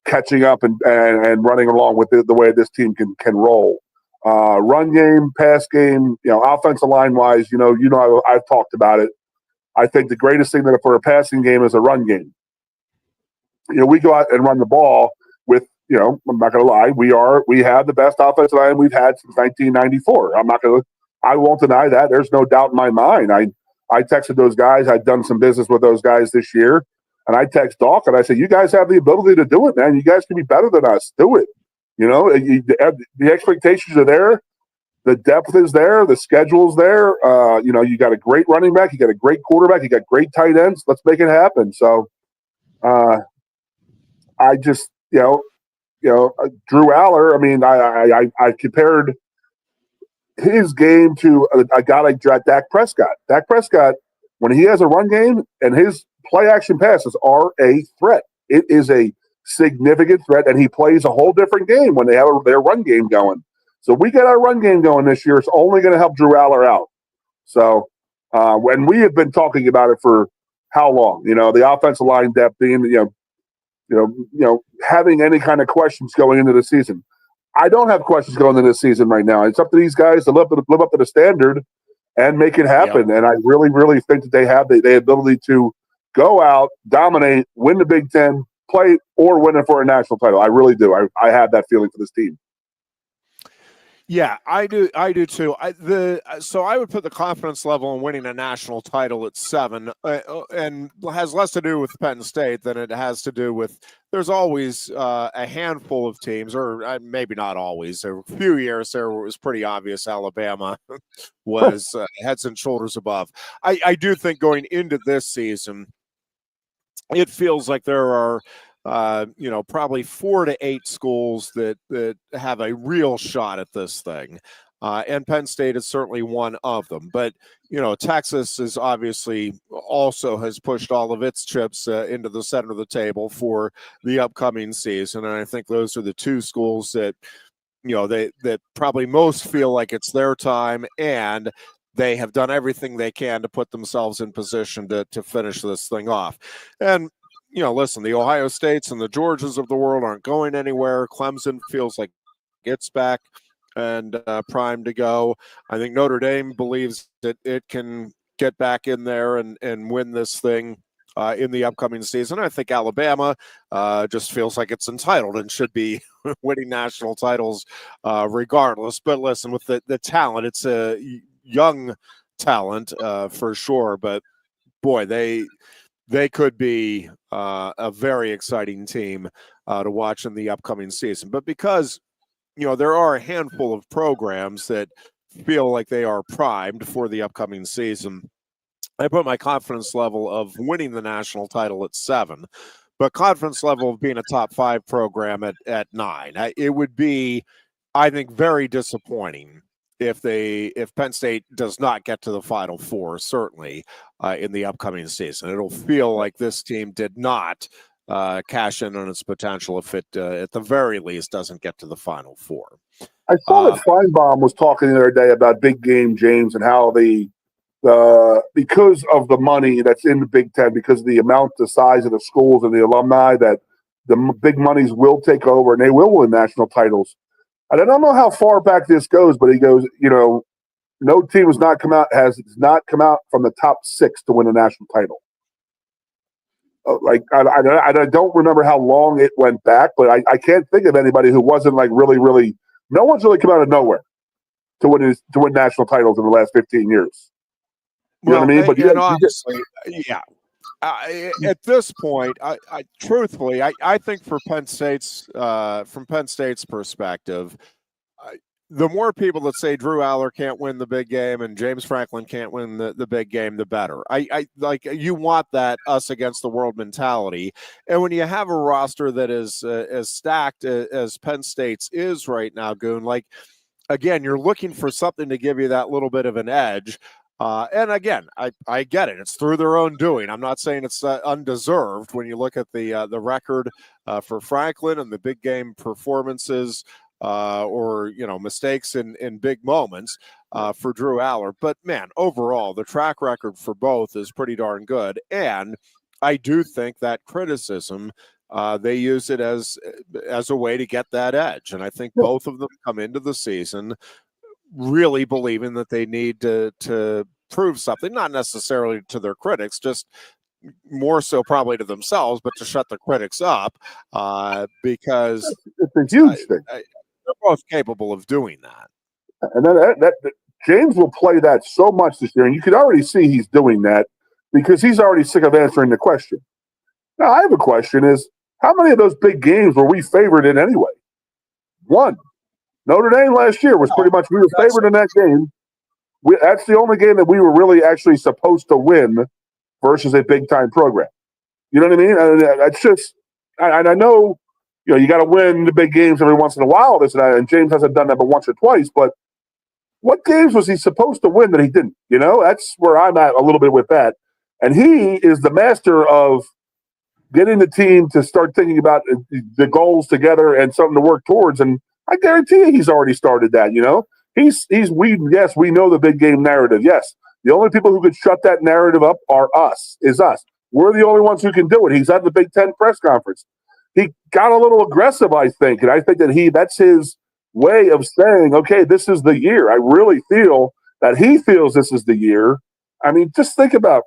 catching up and running along with the way this team can roll. Run game, pass game, offensive line wise, I've talked about it. I think the greatest thing that for a passing game is a run game. We go out and run the ball with, I'm not going to lie, we have the best offensive line we've had since 1994. I won't deny that. There's no doubt in my mind. I texted those guys. I'd done some business with those guys this year, and I text Doc and I said, "You guys have the ability to do it, man. You guys can be better than us. Do it." The expectations are there. The depth is there. The schedule's there. You got a great running back. You got a great quarterback. You got great tight ends. Let's make it happen. So, I just, Drew Aller. I mean, I compared his game to a guy like Dak Prescott. Dak Prescott, when he has a run game and his play action passes are a threat. It is a significant threat, and he plays a whole different game when they have their run game going. So we get our run game going this year. It's only going to help Drew Aller out. So when we have been talking about it for how long? The offensive line depth being, having any kind of questions going into the season. I don't have questions going into the season right now. It's up to these guys to live up to the standard, and make it happen. Yep. And I really, really think that they have the ability to go out, dominate, win the Big Ten, play, or win it for a national title. I really do. I have that feeling for this team. Yeah, I do too. So I would put the confidence level in winning a national title at 7, and has less to do with Penn State than it has to do with. There's always a handful of teams, or maybe not always. There were a few years there where it was pretty obvious Alabama was heads and shoulders above. I do think going into this season, it feels like there are. Probably 4 to 8 schools that have a real shot at this thing. And Penn State is certainly one of them. But, Texas is obviously also has pushed all of its chips into the center of the table for the upcoming season. And I think those are the 2 schools that, that probably most feel like it's their time, and they have done everything they can to put themselves in position to finish this thing off. And listen, the Ohio States and the Georgias of the world aren't going anywhere. Clemson feels like it's back and primed to go. I think Notre Dame believes that it can get back in there and win this thing in the upcoming season. I think Alabama just feels like it's entitled and should be winning national titles regardless. But listen, with the talent, it's a young talent for sure. But boy, they could be a very exciting team to watch in the upcoming season. But because, there are a handful of programs that feel like they are primed for the upcoming season, I put my confidence level of winning the national title at 7, but confidence level of being a top 5 program at 9. It would be, I think, very disappointing if Penn State does not get to the Final Four, certainly in the upcoming season. It'll feel like this team did not cash in on its potential if it, at the very least, doesn't get to the Final Four. I saw that Feinbaum was talking the other day about Big Game James and how because of the money that's in the Big Ten, because of the size of the schools and the alumni, that the big monies will take over and they will win national titles. And I don't know how far back this goes, but he goes, no team has not come out from the top 6 to win a national title. I don't remember how long it went back, but I can't think of anybody who wasn't like really, really. No one's really come out of nowhere to win national titles in the last 15 years. You know what I mean? But honestly, yeah. At this point, I truthfully, I think for Penn State's from Penn State's perspective, the more people that say Drew Aller can't win the big game and James Franklin can't win the big game, the better. I like, you want that us against the world mentality. And when you have a roster that is as stacked as Penn State's is right now, Goon, like, again, you're looking for something to give you that little bit of an edge. And again, I get it. It's through their own doing. I'm not saying it's undeserved when you look at the record for Franklin and the big game performances or mistakes in big moments for Drew Aller. But man, overall, the track record for both is pretty darn good. And I do think that criticism, they use it as a way to get that edge. And I think both of them come into the season really believing that they need to prove something, not necessarily to their critics, just more so probably to themselves, but to shut the critics up because it's a huge thing. They're both capable of doing that. And then that James will play that so much this year, and you can already see he's doing that because he's already sick of answering the question. Now, I have a question is, how many of those big games were we favored in anyway? One. Notre Dame last year was pretty much, we were favored in that game. That's the only game that we were really actually supposed to win versus a big-time program. You know what I mean? That's just, and I know, you got to win the big games every once in a while, this and that, and James hasn't done that but once or twice, but what games was he supposed to win that he didn't? That's where I'm at a little bit with that. And he is the master of getting the team to start thinking about the goals together and something to work towards, and I guarantee you he's already started that, we know the big game narrative. Yes. The only people who could shut that narrative up is us. We're the only ones who can do it. He's at the Big Ten press conference. He got a little aggressive, I think. And I think that that's his way of saying, okay, this is the year. I really feel, that he feels this is the year. I mean, just think about,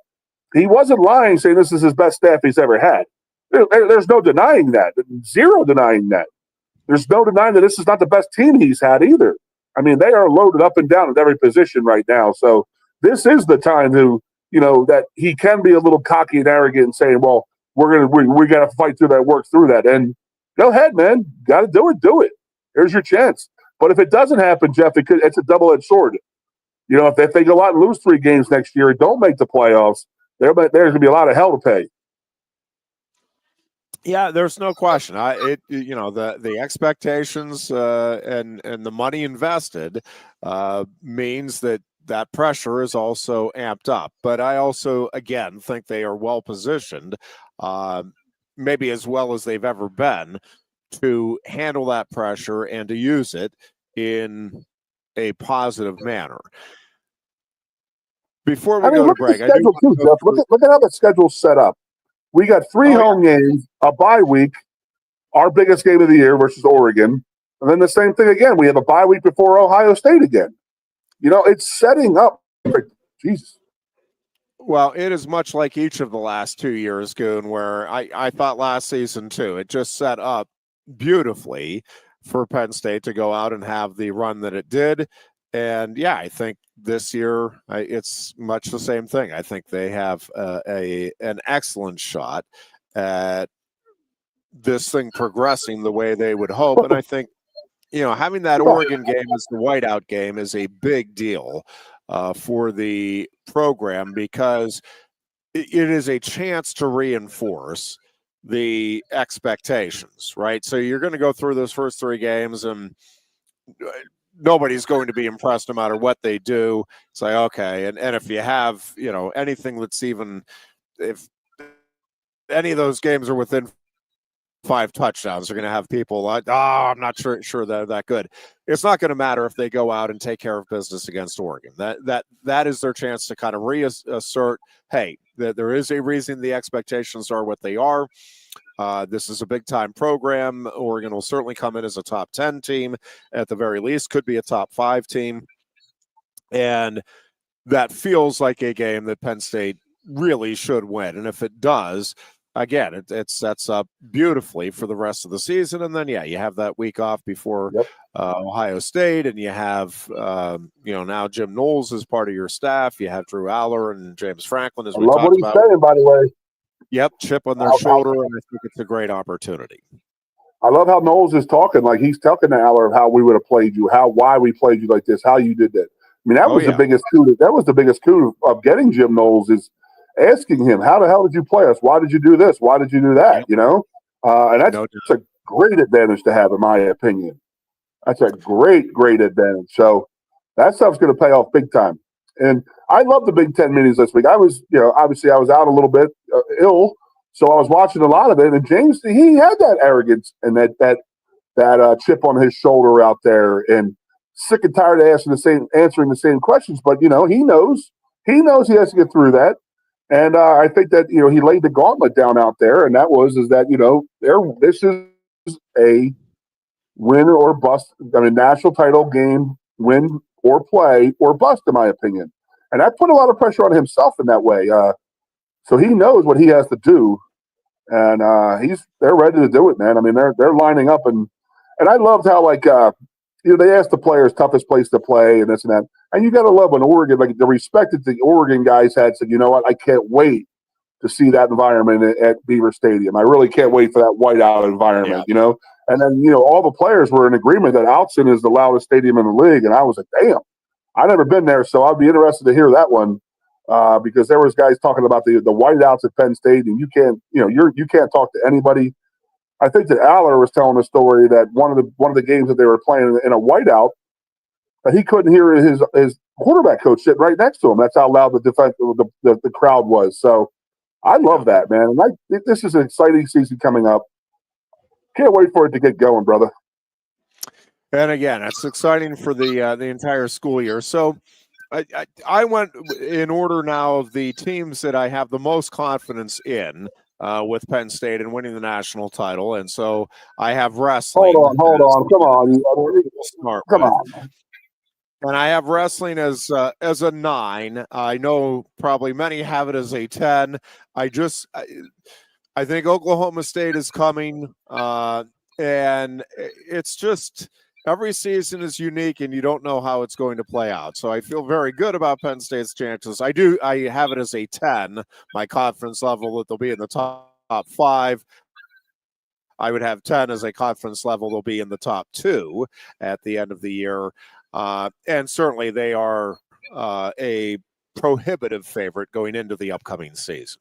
he wasn't lying saying this is his best staff he's ever had. There's no denying that. Zero denying that. There's no denying that this is not the best team he's had either. I mean, they are loaded up and down at every position right now. So this is the time that he can be a little cocky and arrogant and saying, well, we got to fight through that, work through that. And go ahead, man. Got to do it. Do it. Here's your chance. But if it doesn't happen, Jeff, it's a double-edged sword. If they go out and lose 3 games next year and don't make the playoffs, there's going to be a lot of hell to pay. Yeah, there's no question. The expectations and the money invested means that pressure is also amped up. But I also, again, think they are well positioned, maybe as well as they've ever been, to handle that pressure and to use it in a positive manner. Before we go to break, look at how the schedule's set up. We got 3 home games, a bye week, our biggest game of the year versus Oregon, and then the same thing again. We have a bye week before Ohio State again. It's setting up. Jesus. Well, it is much like each of the last 2 years, Goon, where I thought last season too, it just set up beautifully for Penn State to go out and have the run that it did. And yeah, I think this year it's much the same thing. I think they have an excellent shot at this thing progressing the way they would hope. And I think, having that Oregon game as the whiteout game is a big deal for the program, because it is a chance to reinforce the expectations, right? So you're going to go through those first 3 games and nobody's going to be impressed no matter what they do. It's like, okay. And if you have, anything that's even, if any of those games are within 5 touchdowns, they're going to have people like, I'm not sure they're that good. It's not going to matter if they go out and take care of business against Oregon. That is their chance to kind of reassert, hey, there is a reason the expectations are what they are. This is a big-time program. Oregon will certainly come in as a top 10 team. At the very least, could be a top 5 team. And that feels like a game that Penn State really should win. And if it does, again, it sets up beautifully for the rest of the season. And then, you have that week off before Ohio State, and you have, now Jim Knowles is part of your staff. You have Drew Aller and James Franklin, as we talked about. I love what he's saying, by the way. Yep, chip on their shoulder, and I think it's a great opportunity. I love how Knowles is talking. Like, he's talking to Aller of how we would have played you, why we played you like this, how you did that. I mean, that was the biggest coup. That was the biggest coup of getting Jim Knowles, is asking him, how the hell did you play us? Why did you do this? Why did you do that? And that's a great advantage to have, in my opinion. That's a great, great advantage. So that stuff's going to pay off big time. And I love the Big Ten minis this week. I was, obviously I was out a little bit ill, so I was watching a lot of it. And James, he had that arrogance and that chip on his shoulder out there, and sick and tired of answering the same questions. But he knows he has to get through that. And I think that he laid the gauntlet down out there, and this is a win or bust. I mean, national title game, win or play or bust, in my opinion. And that put a lot of pressure on himself in that way. So he knows what he has to do, and they're ready to do it, man. I mean, they're lining up, and I loved how they asked the players toughest place to play and this and that. And you got to love when Oregon, like the respect that the Oregon guys had, said, you know what, I can't wait to see that environment at Beaver Stadium. I really can't wait for that whiteout environment, And then, all the players were in agreement that Outson is the loudest stadium in the league. And I was like, damn, I've never been there. So I'd be interested to hear that one because there was guys talking about the whiteouts at Penn State, and you can't, you can't talk to anybody. I think that Aller was telling a story that one of the games that they were playing in a whiteout, that he couldn't hear his quarterback coach sitting right next to him. That's how loud the crowd was. So I love that, man. And this is an exciting season coming up. Can't wait for it to get going, brother. And again, it's exciting for the entire school year. So I went in order now of the teams that I have the most confidence in with Penn State and winning the national title. And so I have wrestling. Hold on. Come on. And I have wrestling as a 9. I know probably many have it as a 10. I think Oklahoma State is coming, and it's just every season is unique, and you don't know how it's going to play out. So I feel very good about Penn State's chances. I have it as a 10. My confidence level that they'll be in the top 5. I would have 10 as a confidence level. They'll be in the top 2 at the end of the year. And certainly they are a prohibitive favorite going into the upcoming season.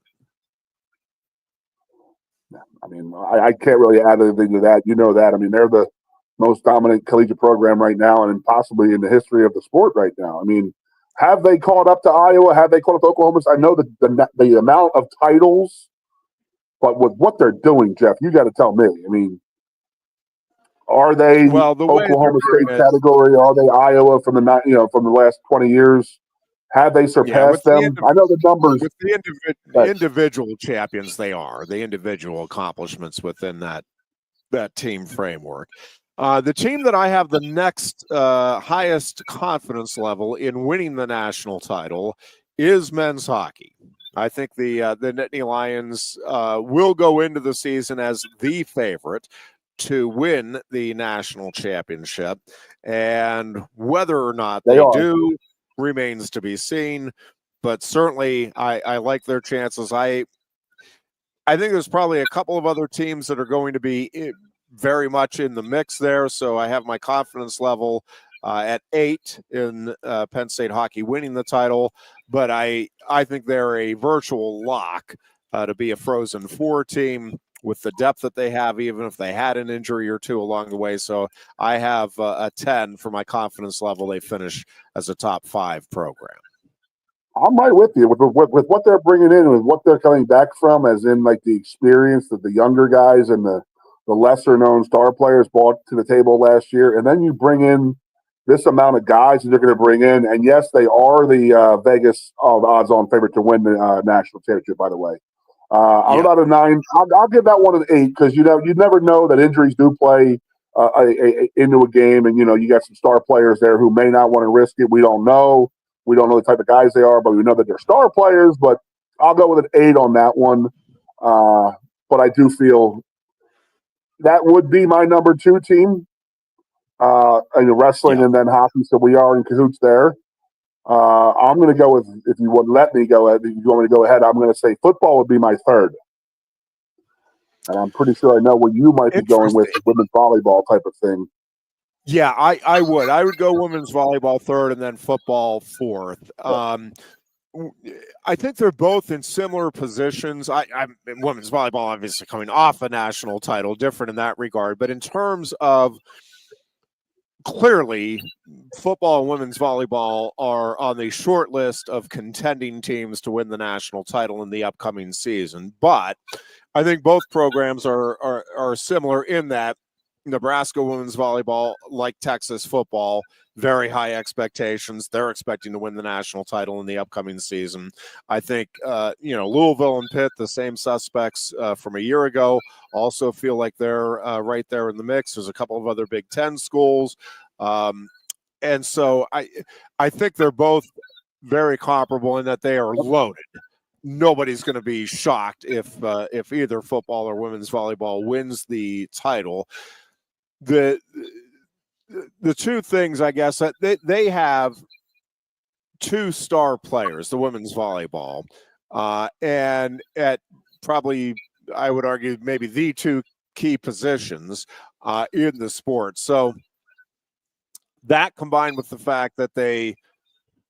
I mean, I can't really add anything to that. You know that. I mean, they're the most dominant collegiate program right now and possibly in the history of the sport right now. I mean, have they caught up to Iowa? Have they caught up to Oklahoma? I know that the amount of titles, but with what they're doing, Jeff, you got to tell me. I mean, are they the Oklahoma State category? Are they Iowa from the last 20 years? Have they surpassed them? I know the numbers. With the individual champions, they are the individual accomplishments within that team framework. The team that I have the next highest confidence level in winning the national title is men's hockey. I think the Nittany Lions will go into the season as the favorite to win the national championship, and whether or not they do remains to be seen. But certainly, I like their chances. I think there's probably a couple of other teams that are going to be very much in the mix there. So I have my confidence level at 8 in Penn State hockey winning the title. But I think they're a virtual lock to be a Frozen Four team with the depth that they have, even if they had an injury or two along the way. So I have a 10 for my confidence level. They finish as a top 5 program. I'm right with you with what they're bringing in and what they're coming back from, as in like the experience that the younger guys and the lesser known star players brought to the table last year. And then you bring in this amount of guys that they're going to bring in. And yes, they are the Vegas odds on favorite to win the national championship, by the way. I'm about a 9. I'll give that one an 8 because you never know that injuries do play into a game, and you got some star players there who may not want to risk it. We don't know the type of guys they are, but we know that they're star players. But I'll go with an 8 on that one. But I do feel that would be my number 2 team in wrestling and then hockey. So we are in cahoots there. I'm going to go with, if you would let me go ahead, if you want me to go ahead, I'm going to say football would be my 3rd. And I'm pretty sure I know where you might be going with women's volleyball type of thing. Yeah, I would. I would go women's volleyball 3rd and then football 4th. I think they're both in similar positions. I'm women's volleyball obviously coming off a national title, different in that regard. But in terms of clearly, football and women's volleyball are on the short list of contending teams to win the national title in the upcoming season. But I think both programs are similar in that Nebraska women's volleyball, like Texas football, very high expectations. They're expecting to win the national title in the upcoming season. I think, Louisville and Pitt, the same suspects from a year ago, also feel like they're right there in the mix. There's a couple of other Big Ten schools. And so I think they're both very comparable in that they are loaded. Nobody's going to be shocked if either football or women's volleyball wins the title. The two things, I guess, that they have 2 star players, the women's volleyball, and at probably, I would argue, maybe the 2 key positions in the sport. So that combined with the fact that they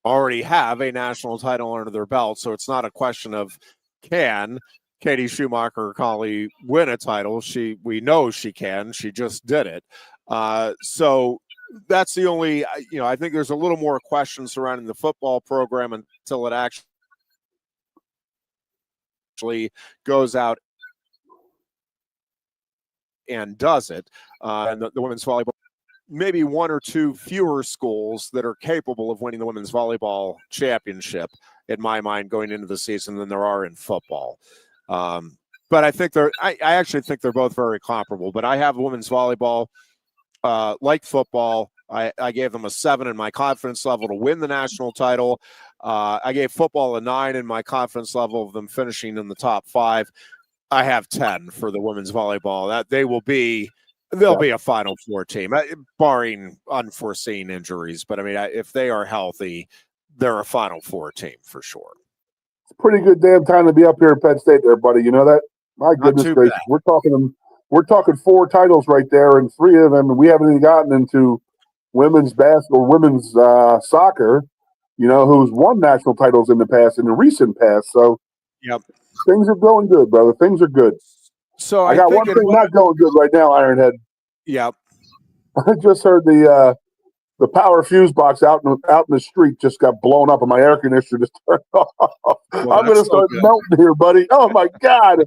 already have a national title under their belt, so it's not a question of can Katie Schumacher or Collie win a title. We know she can. She just did it. So that's the only, I think there's a little more questions surrounding the football program until it actually goes out and does it. And the women's volleyball, maybe 1 or 2 fewer schools that are capable of winning the women's volleyball championship, in my mind, going into the season than there are in football. But I think I actually think they're both very comparable. But I have women's volleyball, like football, I gave them a 7 in my confidence level to win the national title. I gave football a 9 in my confidence level of them finishing in the top 5. I have 10 for the women's volleyball. That they'll be a Final Four team, barring unforeseen injuries. But I mean, if they are healthy, they're a Final Four team for sure. It's a pretty good damn time to be up here at Penn State, there, buddy. You know that? My goodness gracious, we're talking 4 titles right there, and 3 of them we haven't even gotten into women's basketball, women's soccer. You know, who's won national titles in the recent past. So, yep. Things are going good, brother. Things are good. So I got one thing not going good right now, Ironhead. Yep. I just heard the power fuse box out in the street just got blown up, and my air conditioner just turned off. Well, I'm going to start melting here, buddy. Oh my God!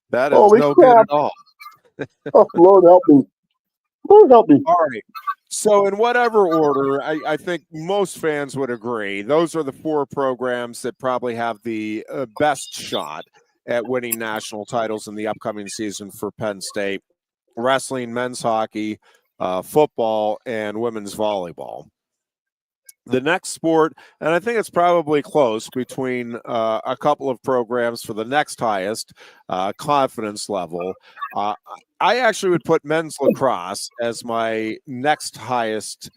That is no good at all. Oh, Lord help me! Lord help me! All right. So in whatever order, I think most fans would agree, those are the 4 programs that probably have the best shot at winning national titles in the upcoming season for Penn State: wrestling, men's hockey, football, and women's volleyball. The next sport, and I think it's probably close between a couple of programs for the next highest confidence level. I actually would put men's lacrosse as my next highest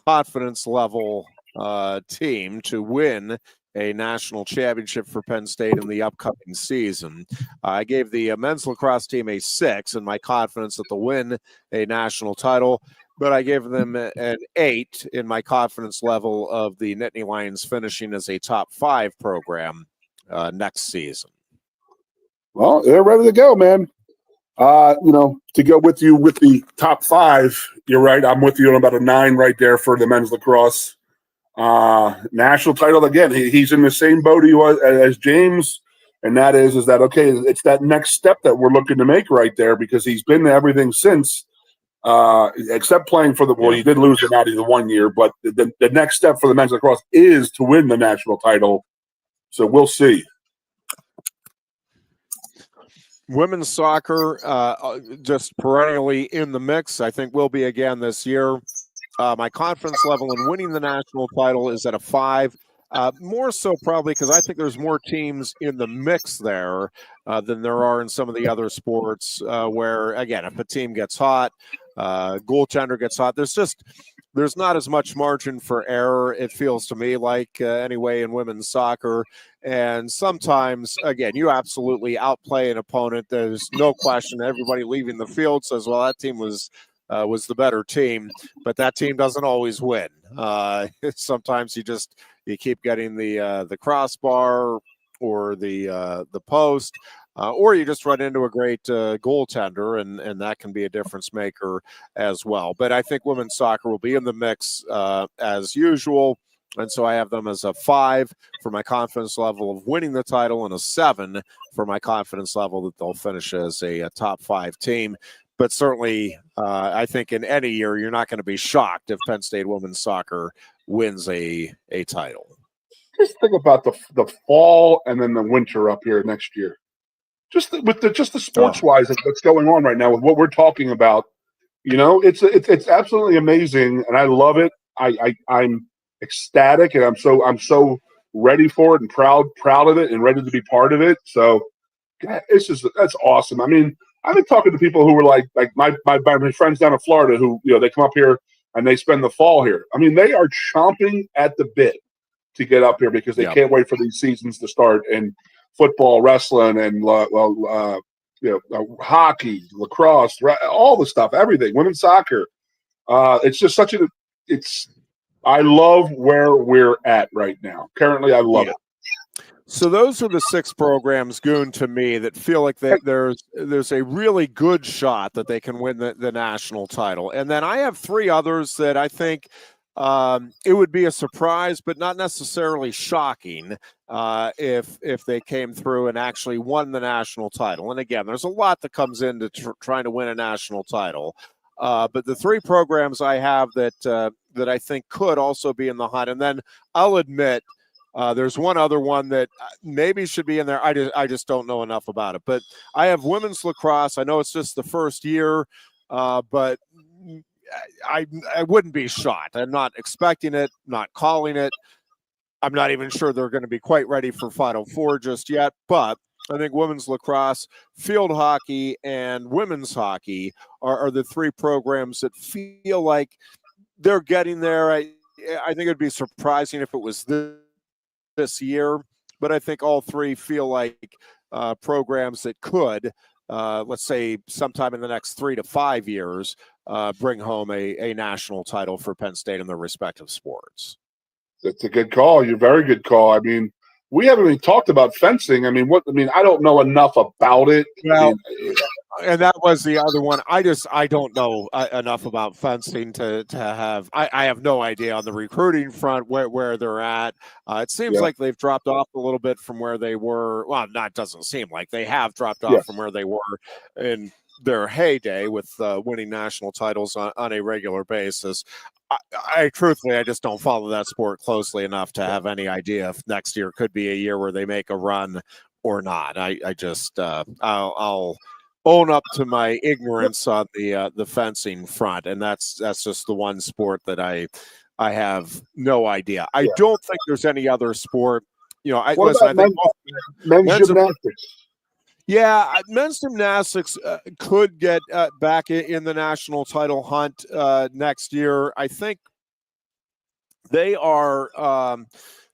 confidence level team to win a national championship for Penn State in the upcoming season. I gave the men's lacrosse team a 6 in my confidence that they'll win a national title, but I gave them an 8 in my confidence level of the Nittany Lions finishing as a top 5 program next season. Well, they're ready to go, man. To go with you with the top 5, you're right. I'm with you on about a 9 right there for the men's lacrosse. National title, again, he's in the same boat he was as James, and that is that, okay, it's that next step that we're looking to make right there, because he's been to everything since, except playing for he did lose the Natty the 1 year, but the next step for the men's lacrosse is to win the national title. So we'll see. Women's soccer, just perennially in the mix. I think will be again this year. My confidence level in winning the national title is at a 5. More so probably because I think there's more teams in the mix there than there are in some of the other sports where, again, if a team gets hot, goaltender gets hot, there's not as much margin for error, it feels to me like, anyway, in women's soccer. And sometimes, again, you absolutely outplay an opponent. There's no question. Everybody leaving the field says, well, that team was the better team, but that team doesn't always win. Sometimes you keep getting the crossbar or the post, or you just run into a great goaltender, and that can be a difference maker as well. But I think women's soccer will be in the mix as usual, and so I have them as a 5 for my confidence level of winning the title and a 7 for my confidence level that they'll finish as a top 5 team. But certainly, I think in any year, you're not going to be shocked if Penn State women's soccer wins a title. Just think about the fall and then the winter up here next year. Just the sports wise that's going on right now with what we're talking about. It's absolutely amazing, and I love it. I'm ecstatic, and I'm so ready for it and proud of it and ready to be part of it. So that's awesome. I mean, I've been talking to people who were like my friends down in Florida who, they come up here and they spend the fall here. I mean, they are chomping at the bit to get up here because they can't wait for these seasons to start, and football, wrestling, and hockey, lacrosse, all the stuff, everything, women's soccer. It's just I love where we're at right now. Currently, I love it. So those are the 6 programs, Goon, to me, that feel like there's a really good shot that they can win the national title. And then I have 3 others that I think it would be a surprise, but not necessarily shocking if they came through and actually won the national title. And again, there's a lot that comes into trying to win a national title. But the 3 programs I have that I think could also be in the hunt, and then I'll admit, there's one other one that maybe should be in there. I just don't know enough about it. But I have women's lacrosse. I know it's just the first year, but I wouldn't be shocked. I'm not expecting it, not calling it. I'm not even sure they're going to be quite ready for Final Four just yet, but I think women's lacrosse, field hockey, and women's hockey are the three programs that feel like they're getting there. I think it'd be surprising if it was this year, but I think all three feel like programs that could, let's say sometime in the next 3 to 5 years, bring home a national title for Penn State in their respective sports. That's a good call. You're a very good call. I mean, we haven't even talked about fencing. I don't know enough about it. Well, and that was the other one. I don't know enough about fencing to have. I have no idea on the recruiting front where they're at. It seems like they've dropped off a little bit from where they were. Well, not doesn't seem like they have dropped off from where they were in their heyday with winning national titles on a regular basis. I truthfully, I just don't follow that sport closely enough to have any idea if next year could be a year where they make a run or not. I just I'll own up to my ignorance on the fencing front, and that's just the one sport that I have no idea. I don't think there's any other sport. I think men's gymnastics. Yeah, men's gymnastics could get back in the national title hunt next year. I think they are.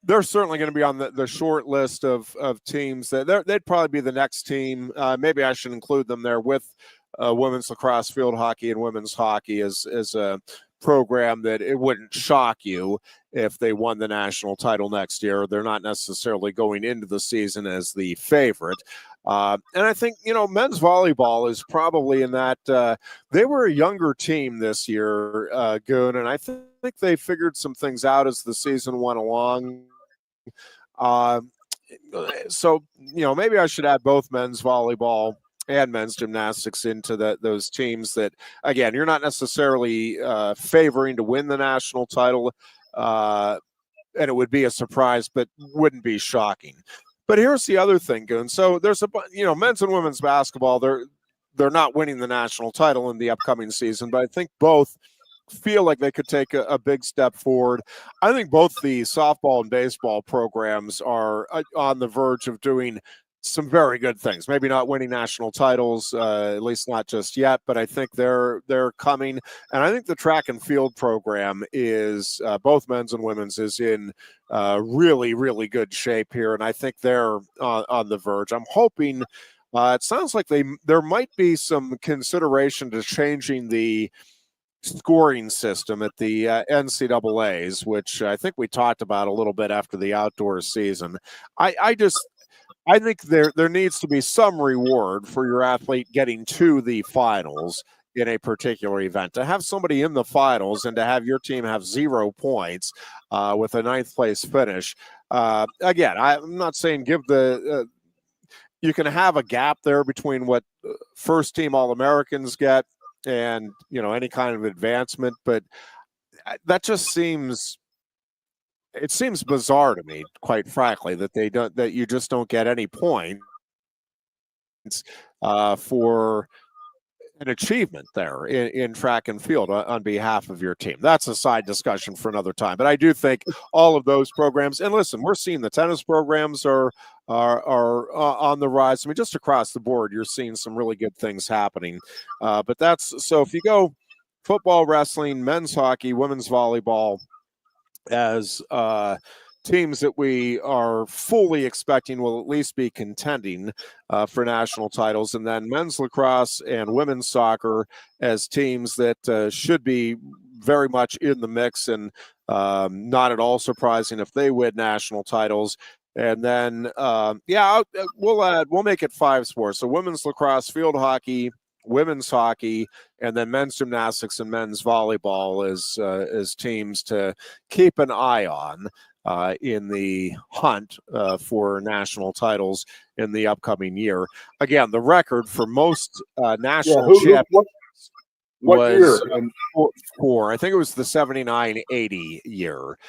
They're certainly going to be on the short list of teams. They'd probably be the next team. Maybe I should include them there with women's lacrosse, field hockey, and women's hockey as a program that it wouldn't shock you if they won the national title next year. They're not necessarily going into the season as the favorite. And I think, men's volleyball is probably in that they were a younger team this year, Goon, and I think they figured some things out as the season went along. So, maybe I should add both men's volleyball and men's gymnastics into those teams that, again, you're not necessarily favoring to win the national title, and it would be a surprise, but wouldn't be shocking. But here's the other thing, Goon. So there's men's and women's basketball. They're not winning the national title in the upcoming season, but I think both feel like they could take a big step forward. I think both the softball and baseball programs are on the verge of doing some very good things. Maybe not winning national titles, at least not just yet, but I think they're coming. And I think the track and field program is both men's and women's is in really, really good shape here. And I think they're on the verge. I'm hoping it sounds like there might be some consideration to changing the scoring system at the NCAAs, which I think we talked about a little bit after the outdoor season. I think there needs to be some reward for your athlete getting to the finals in a particular event. To have somebody in the finals and to have your team have 0 points with a 9th place finish. Again, I'm not saying give you can have a gap there between what first team All-Americans get and, any kind of advancement, but that just seems bizarre to me, quite frankly, that you just don't get any points for an achievement there in track and field on behalf of your team. That's a side discussion for another time. But I do think all of those programs, and listen, we're seeing the tennis programs are on the rise. I mean, just across the board, you're seeing some really good things happening. But so if you go football, wrestling, men's hockey, women's volleyball, as teams that we are fully expecting will at least be contending for national titles, and then men's lacrosse and women's soccer as teams that should be very much in the mix and not at all surprising if they win national titles. And then, we'll make it 5 sports. So women's lacrosse, field hockey, women's hockey, and then men's gymnastics and men's volleyball as teams to keep an eye on in the hunt for national titles in the upcoming year. Again, the record for most national champions was 4. I think it was the 79-80 year.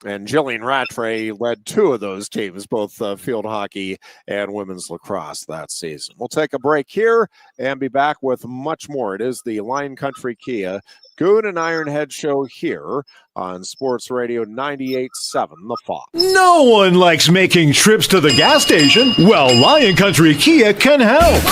And Jillian Rattray led two of those teams, both field hockey and women's lacrosse that season. We'll take a break here and be back with much more. It is the Lion Country Kia Goon and Ironhead show here on Sports Radio 98.7 The Fox. No one likes making trips to the gas station. Well, Lion Country Kia can help.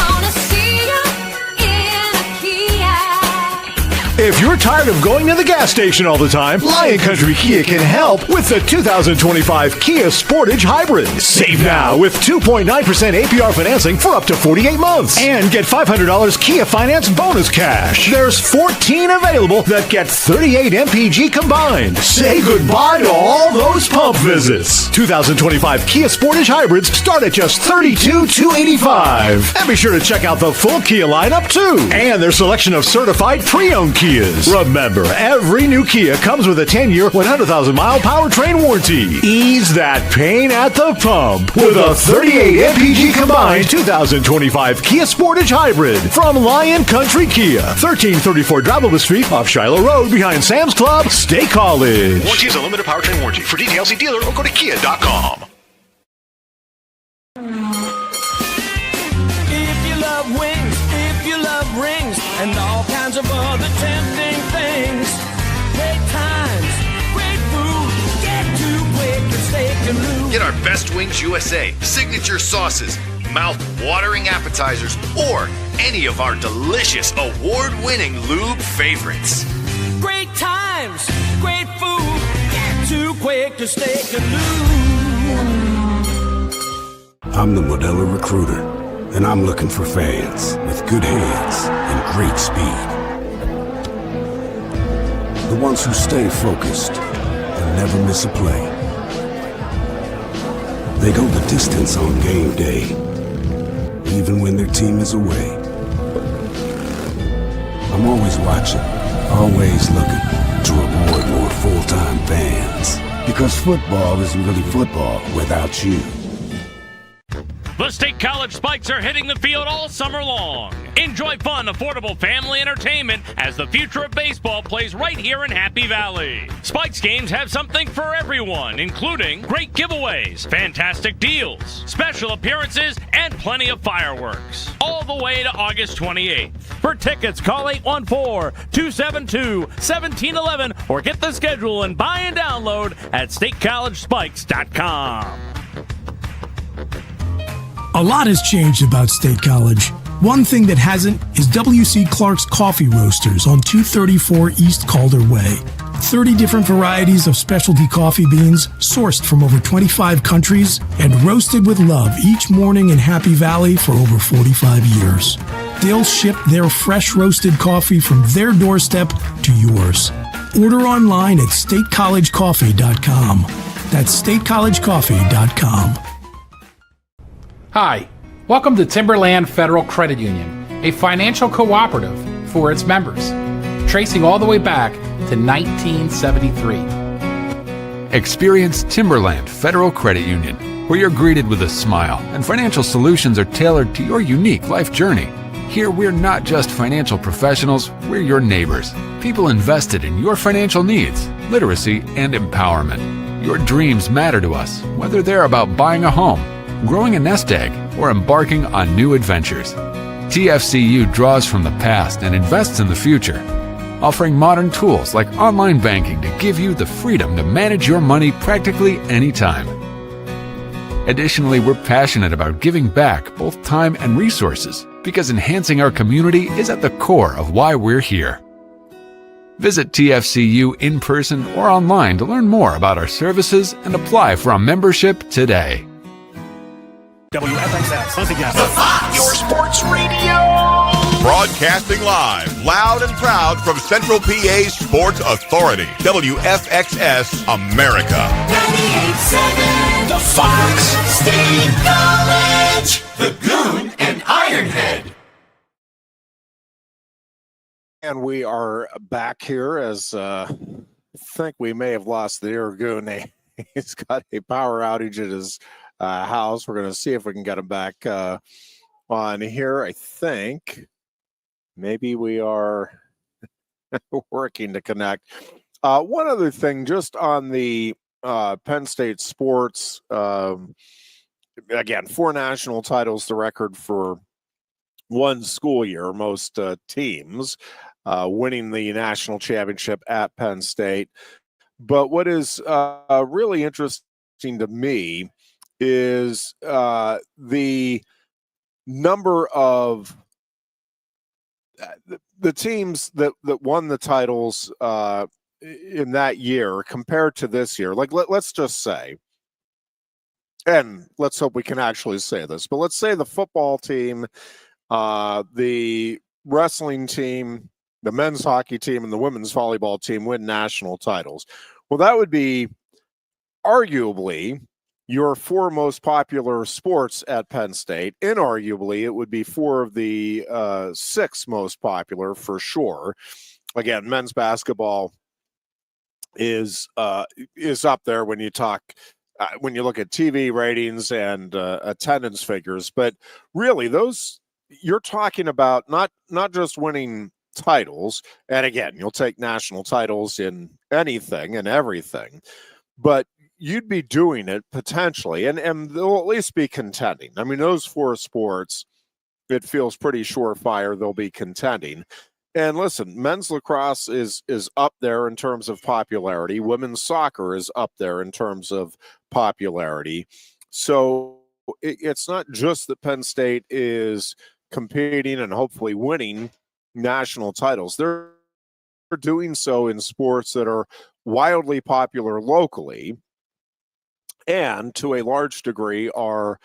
If you're tired of going to the gas station all the time, Lion Country Kia can help with the 2025 Kia Sportage Hybrid. Save now with 2.9% APR financing for up to 48 months. And get $500 Kia Finance bonus cash. There's 14 available that get 38 MPG combined. Say goodbye to all those pump visits. 2025 Kia Sportage Hybrids start at just $32,285. And be sure to check out the full Kia lineup too. And their selection of certified pre-owned Kias. Remember, every new Kia comes with a 10-year, 100,000-mile powertrain warranty. Ease that pain at the pump with a 38 MPG combined 2025 Kia Sportage Hybrid from Lion Country Kia, 1334 Drivable Street off Shiloh Road behind Sam's Club, State College. Warranty is a limited powertrain warranty. For details, see dealer or go to kia.com. If you love wings, if you love rings, and all kinds of other tempting things, great times, great food, get to Quaker Steak Lube. Get our Best Wings USA, signature sauces, mouth-watering appetizers, or any of our delicious award-winning lube favorites. Great times, great food, get to Quaker Steak Lube. I'm the Modelo Recruiter, and I'm looking for fans with good hands and great speed. The ones who stay focused and never miss a play. They go the distance on game day, even when their team is away. I'm always watching, always looking to reward more full-time fans. Because football isn't really football without you. The State College Spikes are hitting the field all summer long. Enjoy fun, affordable family entertainment as the future of baseball plays right here in Happy Valley. Spikes games have something for everyone, including great giveaways, fantastic deals, special appearances, and plenty of fireworks. All the way to August 28th. For tickets, call 814-272-1711 or get the schedule and buy and download at statecollegespikes.com. A lot has changed about State College. One thing that hasn't is W.C. Clark's Coffee Roasters on 234 East Calder Way. 30 different varieties of specialty coffee beans sourced from over 25 countries and roasted with love each morning in Happy Valley for over 45 years. They'll ship their fresh roasted coffee from their doorstep to yours. Order online at statecollegecoffee.com. That's statecollegecoffee.com. Hi, welcome to Timberland Federal Credit Union, a financial cooperative for its members, tracing all the way back to 1973. Experience Timberland Federal Credit Union, where you're greeted with a smile and financial solutions are tailored to your unique life journey. Here, we're not just financial professionals, we're your neighbors, people invested in your financial needs, literacy, and empowerment. Your dreams matter to us, whether they're about buying a home, growing a nest egg, or embarking on new adventures. TFCU draws from the past and invests in the future, offering modern tools like online banking to give you the freedom to manage your money practically anytime. Additionally, we're passionate about giving back both time and resources because enhancing our community is at the core of why we're here. Visit TFCU in person or online to learn more about our services and apply for a membership today. WFXS, once again. The Fox, Your sports radio. broadcasting live, loud and proud from Central PA's Sports Authority, WFXS America. 98.7 The Fox, State College, the Goon and Ironhead. And we are back here as I think we may have lost the dear Goon. He's got a power outage at his house. We're going to see if we can get him back on here. I think maybe we are working to connect. One other thing, just on the Penn State sports, again, 4 national titles, the record for one school year. Most teams winning the national championship at Penn State. But what is really interesting to me is the number of the teams that won the titles in that year compared to this year. Like, let's just say, and let's hope we can actually say this, but let's say the football team, the wrestling team, the men's hockey team, and the women's volleyball team win national titles. Well, that would be arguably your 4 most popular sports at Penn State. Inarguably, it would be 4 of the 6 most popular for sure. Again, men's basketball is up there when you talk when you look at TV ratings and attendance figures. But really, those you're talking about not just winning titles, and again, you'll take national titles in anything and everything, but you'd be doing it potentially, and they'll at least be contending. I mean, those 4 sports, it feels pretty surefire they'll be contending. And listen, men's lacrosse is up there in terms of popularity. Women's soccer is up there in terms of popularity. So it's not just that Penn State is competing and hopefully winning national titles. They're doing so in sports that are wildly popular locally, and to a large degree are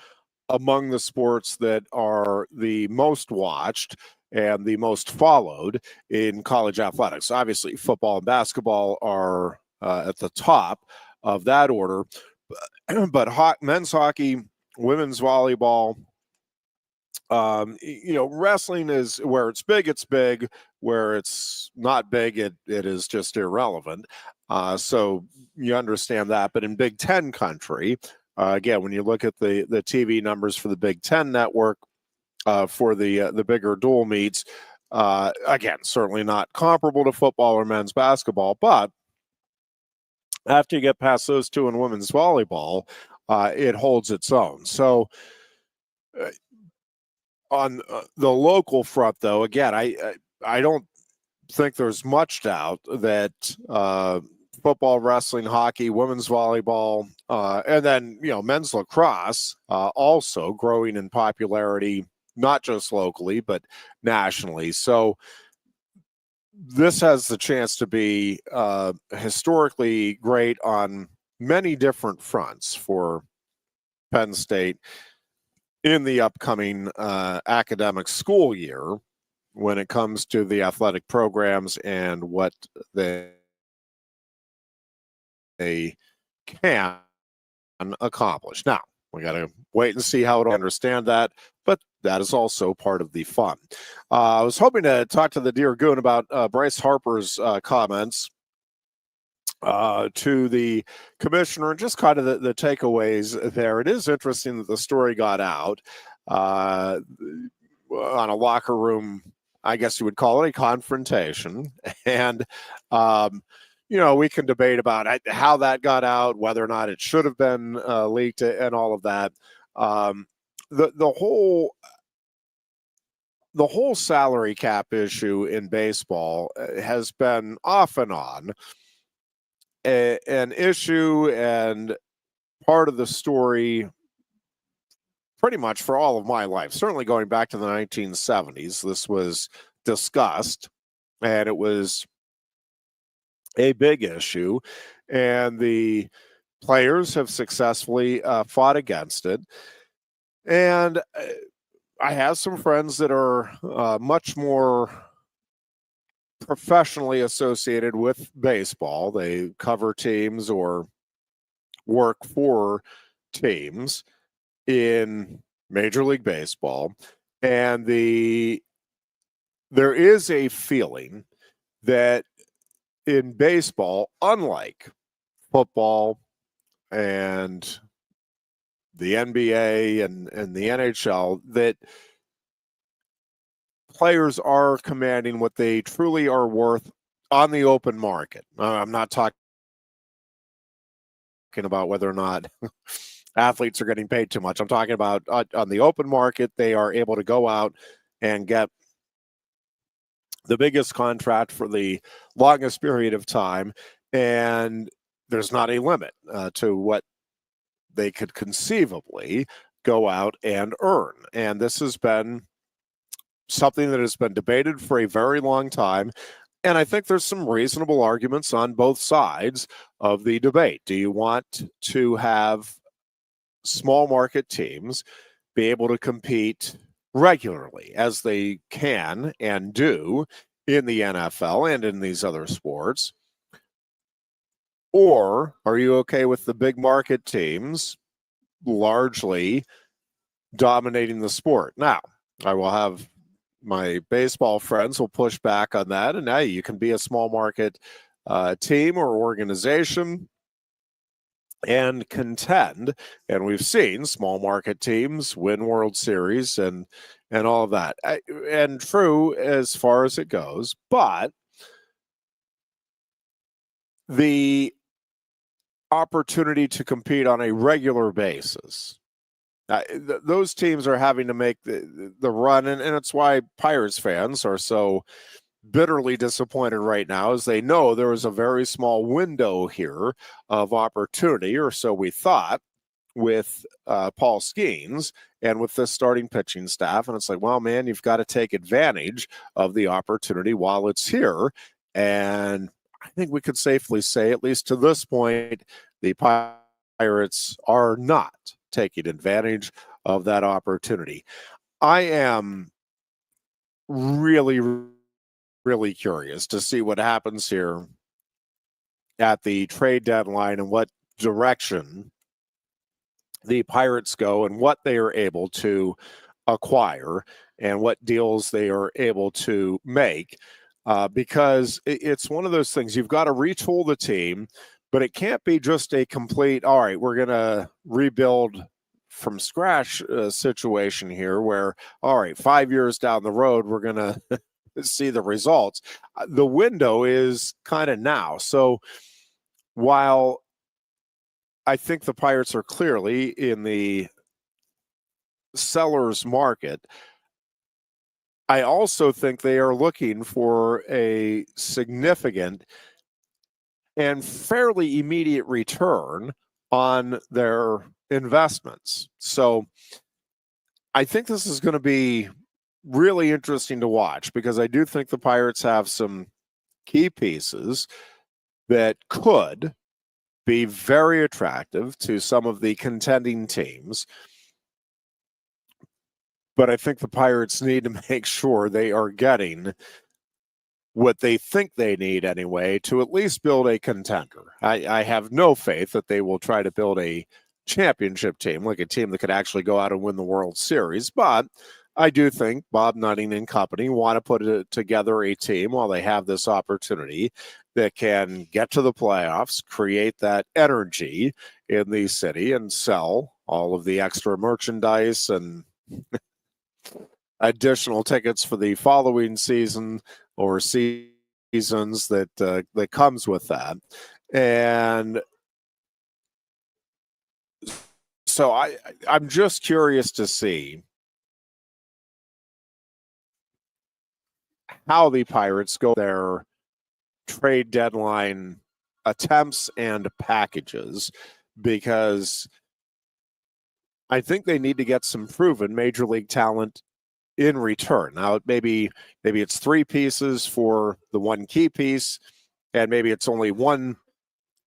among the sports that are the most watched and the most followed in college athletics. Obviously, football and basketball are at the top of that order, but men's hockey, women's volleyball, wrestling is where it's big, where it's not big, it is just irrelevant. So you understand that. But in Big Ten country, again, when you look at the TV numbers for the Big Ten network, for the bigger dual meets, again, certainly not comparable to football or men's basketball. But after you get past those 2 in women's volleyball, it holds its own. So on the local front, though, again, I don't think there's much doubt that football, wrestling, hockey, women's volleyball, and then men's lacrosse also growing in popularity, not just locally but nationally. So this has the chance to be historically great on many different fronts for Penn State in the upcoming academic school year when it comes to the athletic programs and what they can accomplish. Now, we got to wait and see how to understand that, but that is also part of the fun. I was hoping to talk to the dear Goon about Bryce Harper's comments to the commissioner and just kind of the takeaways there. It is interesting that the story got out on a locker room, I guess you would call it a confrontation. And, we can debate about how that got out, whether or not it should have been leaked and all of that. The whole salary cap issue in baseball has been off and on an issue and part of the story pretty much for all of my life, certainly going back to the 1970s. This was discussed and it was a big issue, and the players have successfully fought against it. And I have some friends that are much more professionally associated with baseball. They cover teams or work for teams in Major League Baseball. And there is a feeling that in baseball, unlike football and the NBA and the NHL, that players are commanding what they truly are worth on the open market. I'm not talking about whether or not athletes are getting paid too much. I'm talking about on the open market, they are able to go out and get the biggest contract for the longest period of time, and there's not a limit to what they could conceivably go out and earn. And this has been something that has been debated for a very long time. And I think there's some reasonable arguments on both sides of the debate. Do you want to have small market teams be able to compete regularly, as they can and do in the NFL and in these other sports? Or are you okay with the big market teams largely dominating the sport? Now, I will have my baseball friends will push back on that, and now you can be a small market team or organization and contend. And we've seen small market teams win World Series and all of that. And true as far as it goes, but the opportunity to compete on a regular basis, those teams are having to make the run, and it's why Pirates fans are so bitterly disappointed right now, as they know there was a very small window here of opportunity, or so we thought, with Paul Skeens and with the starting pitching staff. And it's like, well, man, you've got to take advantage of the opportunity while it's here. And I think we could safely say, at least to this point, the Pirates are not taking advantage of that opportunity. I am really, really curious to see what happens here at the trade deadline and what direction the Pirates go and what they are able to acquire and what deals they are able to make, because it's one of those things. You've got to retool the team, but it can't be just a complete, all right, we're going to rebuild from scratch situation here where, all right, 5 years down the road, we're going to see the results. The window is kind of now. So while I think the Pirates are clearly in the seller's market, I also think they are looking for a significant and fairly immediate return on their investments. So I think this is going to be really interesting to watch, because I do think the Pirates have some key pieces that could be very attractive to some of the contending teams. But I think the Pirates need to make sure they are getting what they think they need anyway to at least build a contender. I have no faith that they will try to build a championship team, like a team that could actually go out and win the World Series. But I do think Bob Nutting and company want to put together a team while they have this opportunity that can get to the playoffs, create that energy in the city, and sell all of the extra merchandise and additional tickets for the following season or seasons that comes with that. And so I'm just curious to see how the Pirates go their trade deadline attempts and packages, because I think they need to get some proven major league talent in return. Now, maybe it's three pieces for the one key piece, and maybe it's only one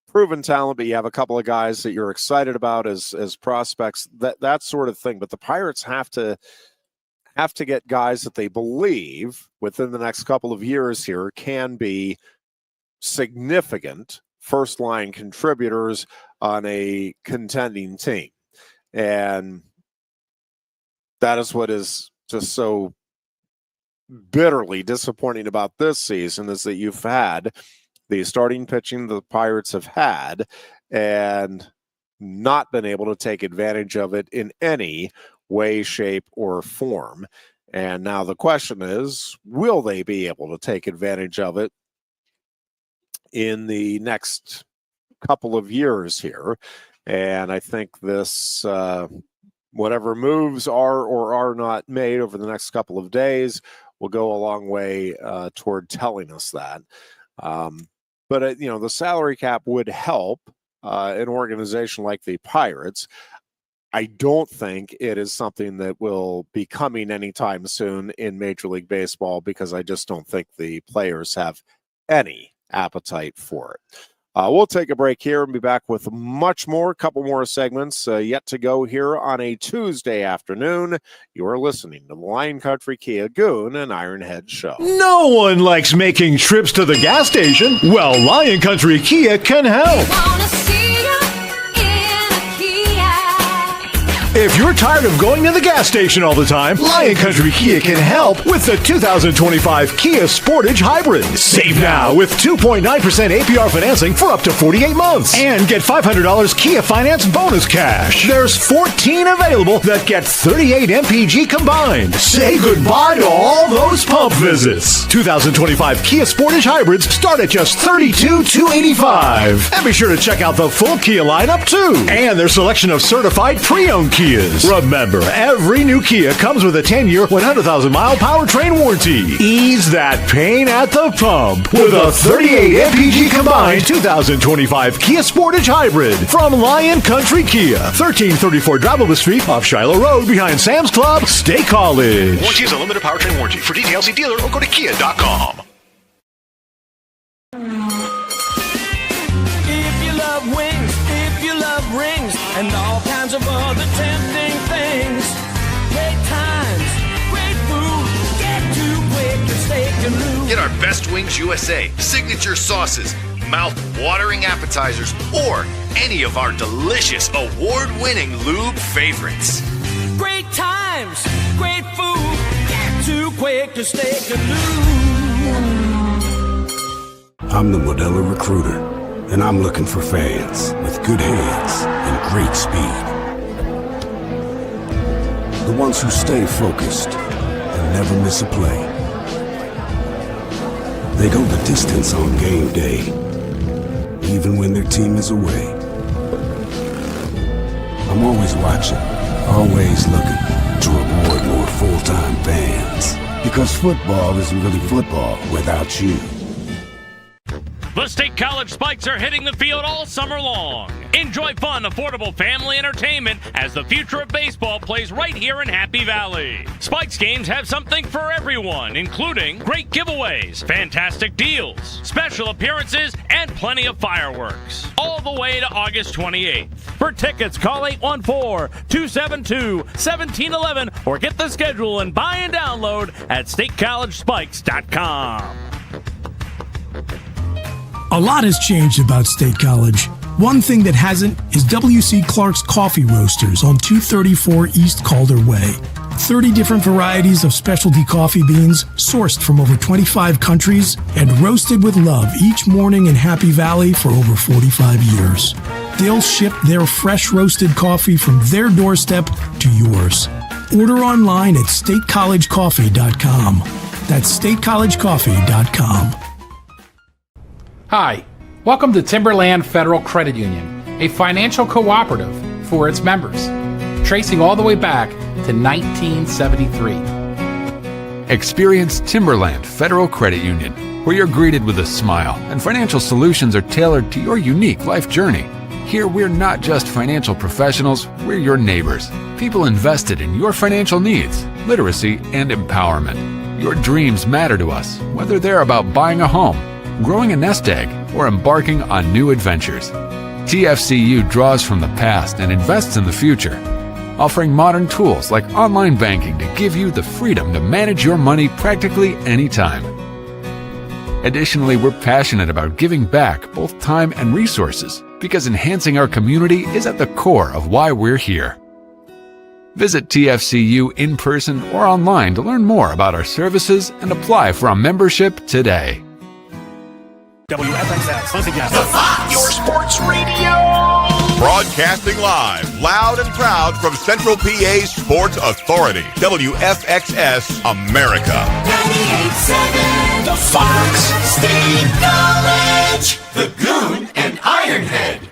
proven talent, but you have a couple of guys that you're excited about as prospects, that sort of thing. But the Pirates have to get guys that they believe within the next couple of years here can be significant first-line contributors on a contending team. And that is what is just so bitterly disappointing about this season, is that you've had the starting pitching the Pirates have had and not been able to take advantage of it in any way, shape, or form. And now the question is, will they be able to take advantage of it in the next couple of years here. And I think this, whatever moves are or are not made over the next couple of days will go a long way toward telling us that. But the salary cap would help an organization like the Pirates. I don't think it is something that will be coming anytime soon in Major League Baseball, because I just don't think the players have any appetite for it. We'll take a break here and be back with much more, a couple more segments yet to go here on a Tuesday afternoon. You are listening to the Lion Country Kia Goon and Ironhead Show. No one likes making trips to the gas station. Well, Lion Country Kia can help. If you're tired of going to the gas station all the time, Lion Country Kia can help with the 2025 Kia Sportage Hybrid. Save now with 2.9% APR financing for up to 48 months. And get $500 Kia Finance bonus cash. There's 14 available that get 38 MPG combined. Say goodbye to all those pump visits. 2025 Kia Sportage Hybrids start at just $32,285. And be sure to check out the full Kia lineup too. And their selection of certified pre-owned Kias. Remember, every new Kia comes with a 10-year, 100,000-mile powertrain warranty. Ease that pain at the pump with a 38 MPG combined 2025 Kia Sportage Hybrid from Lion Country Kia, 1334 Drivable Street off Shiloh Road behind Sam's Club, State College. Warranty is a limited powertrain warranty. For details, see dealer or go to kia.com. If you love wings, if you love rings, and all kinds of other tempting things, great times, great food, get to Quaker Steak Lube. Get our Best Wings USA, signature sauces, mouth-watering appetizers, or any of our delicious award-winning lube favorites. Great times, great food, get to Quaker Steak Lube. I'm the Modelo Recruiter, and I'm looking for fans with good hands and great speed. The ones who stay focused and never miss a play. They go the distance on game day, even when their team is away. I'm always watching, always looking to reward more full-time fans. Because football isn't really football without you. The State College Spikes are hitting the field all summer long. Enjoy fun, affordable family entertainment as the future of baseball plays right here in Happy Valley. Spikes games have something for everyone, including great giveaways, fantastic deals, special appearances, and plenty of fireworks. All the way to August 28th. For tickets, call 814-272-1711 or get the schedule and buy and download at statecollegespikes.com. A lot has changed about State College. One thing that hasn't is W.C. Clark's Coffee Roasters on 234 East Calder Way. 30 different varieties of specialty coffee beans sourced from over 25 countries and roasted with love each morning in Happy Valley for over 45 years. They'll ship their fresh roasted coffee from their doorstep to yours. Order online at statecollegecoffee.com. That's statecollegecoffee.com. Hi, welcome to Timberland Federal Credit Union, a financial cooperative for its members, tracing all the way back to 1973. Experience Timberland Federal Credit Union, where you're greeted with a smile and financial solutions are tailored to your unique life journey. Here, we're not just financial professionals, we're your neighbors, people invested in your financial needs, literacy, and empowerment. Your dreams matter to us, whether they're about buying a home, growing a nest egg, or embarking on new adventures. TFCU draws from the past and invests in the future, offering modern tools like online banking to give you the freedom to manage your money practically anytime. Additionally, we're passionate about giving back both time and resources because enhancing our community is at the core of why we're here. Visit TFCU in person or online to learn more about our services and apply for a membership today. WFXS, once again, your sports radio. Broadcasting live, loud and proud from Central PA's Sports Authority, WFXS America. 98.7 The Fox State College, the Goon and Ironhead. Ironhead.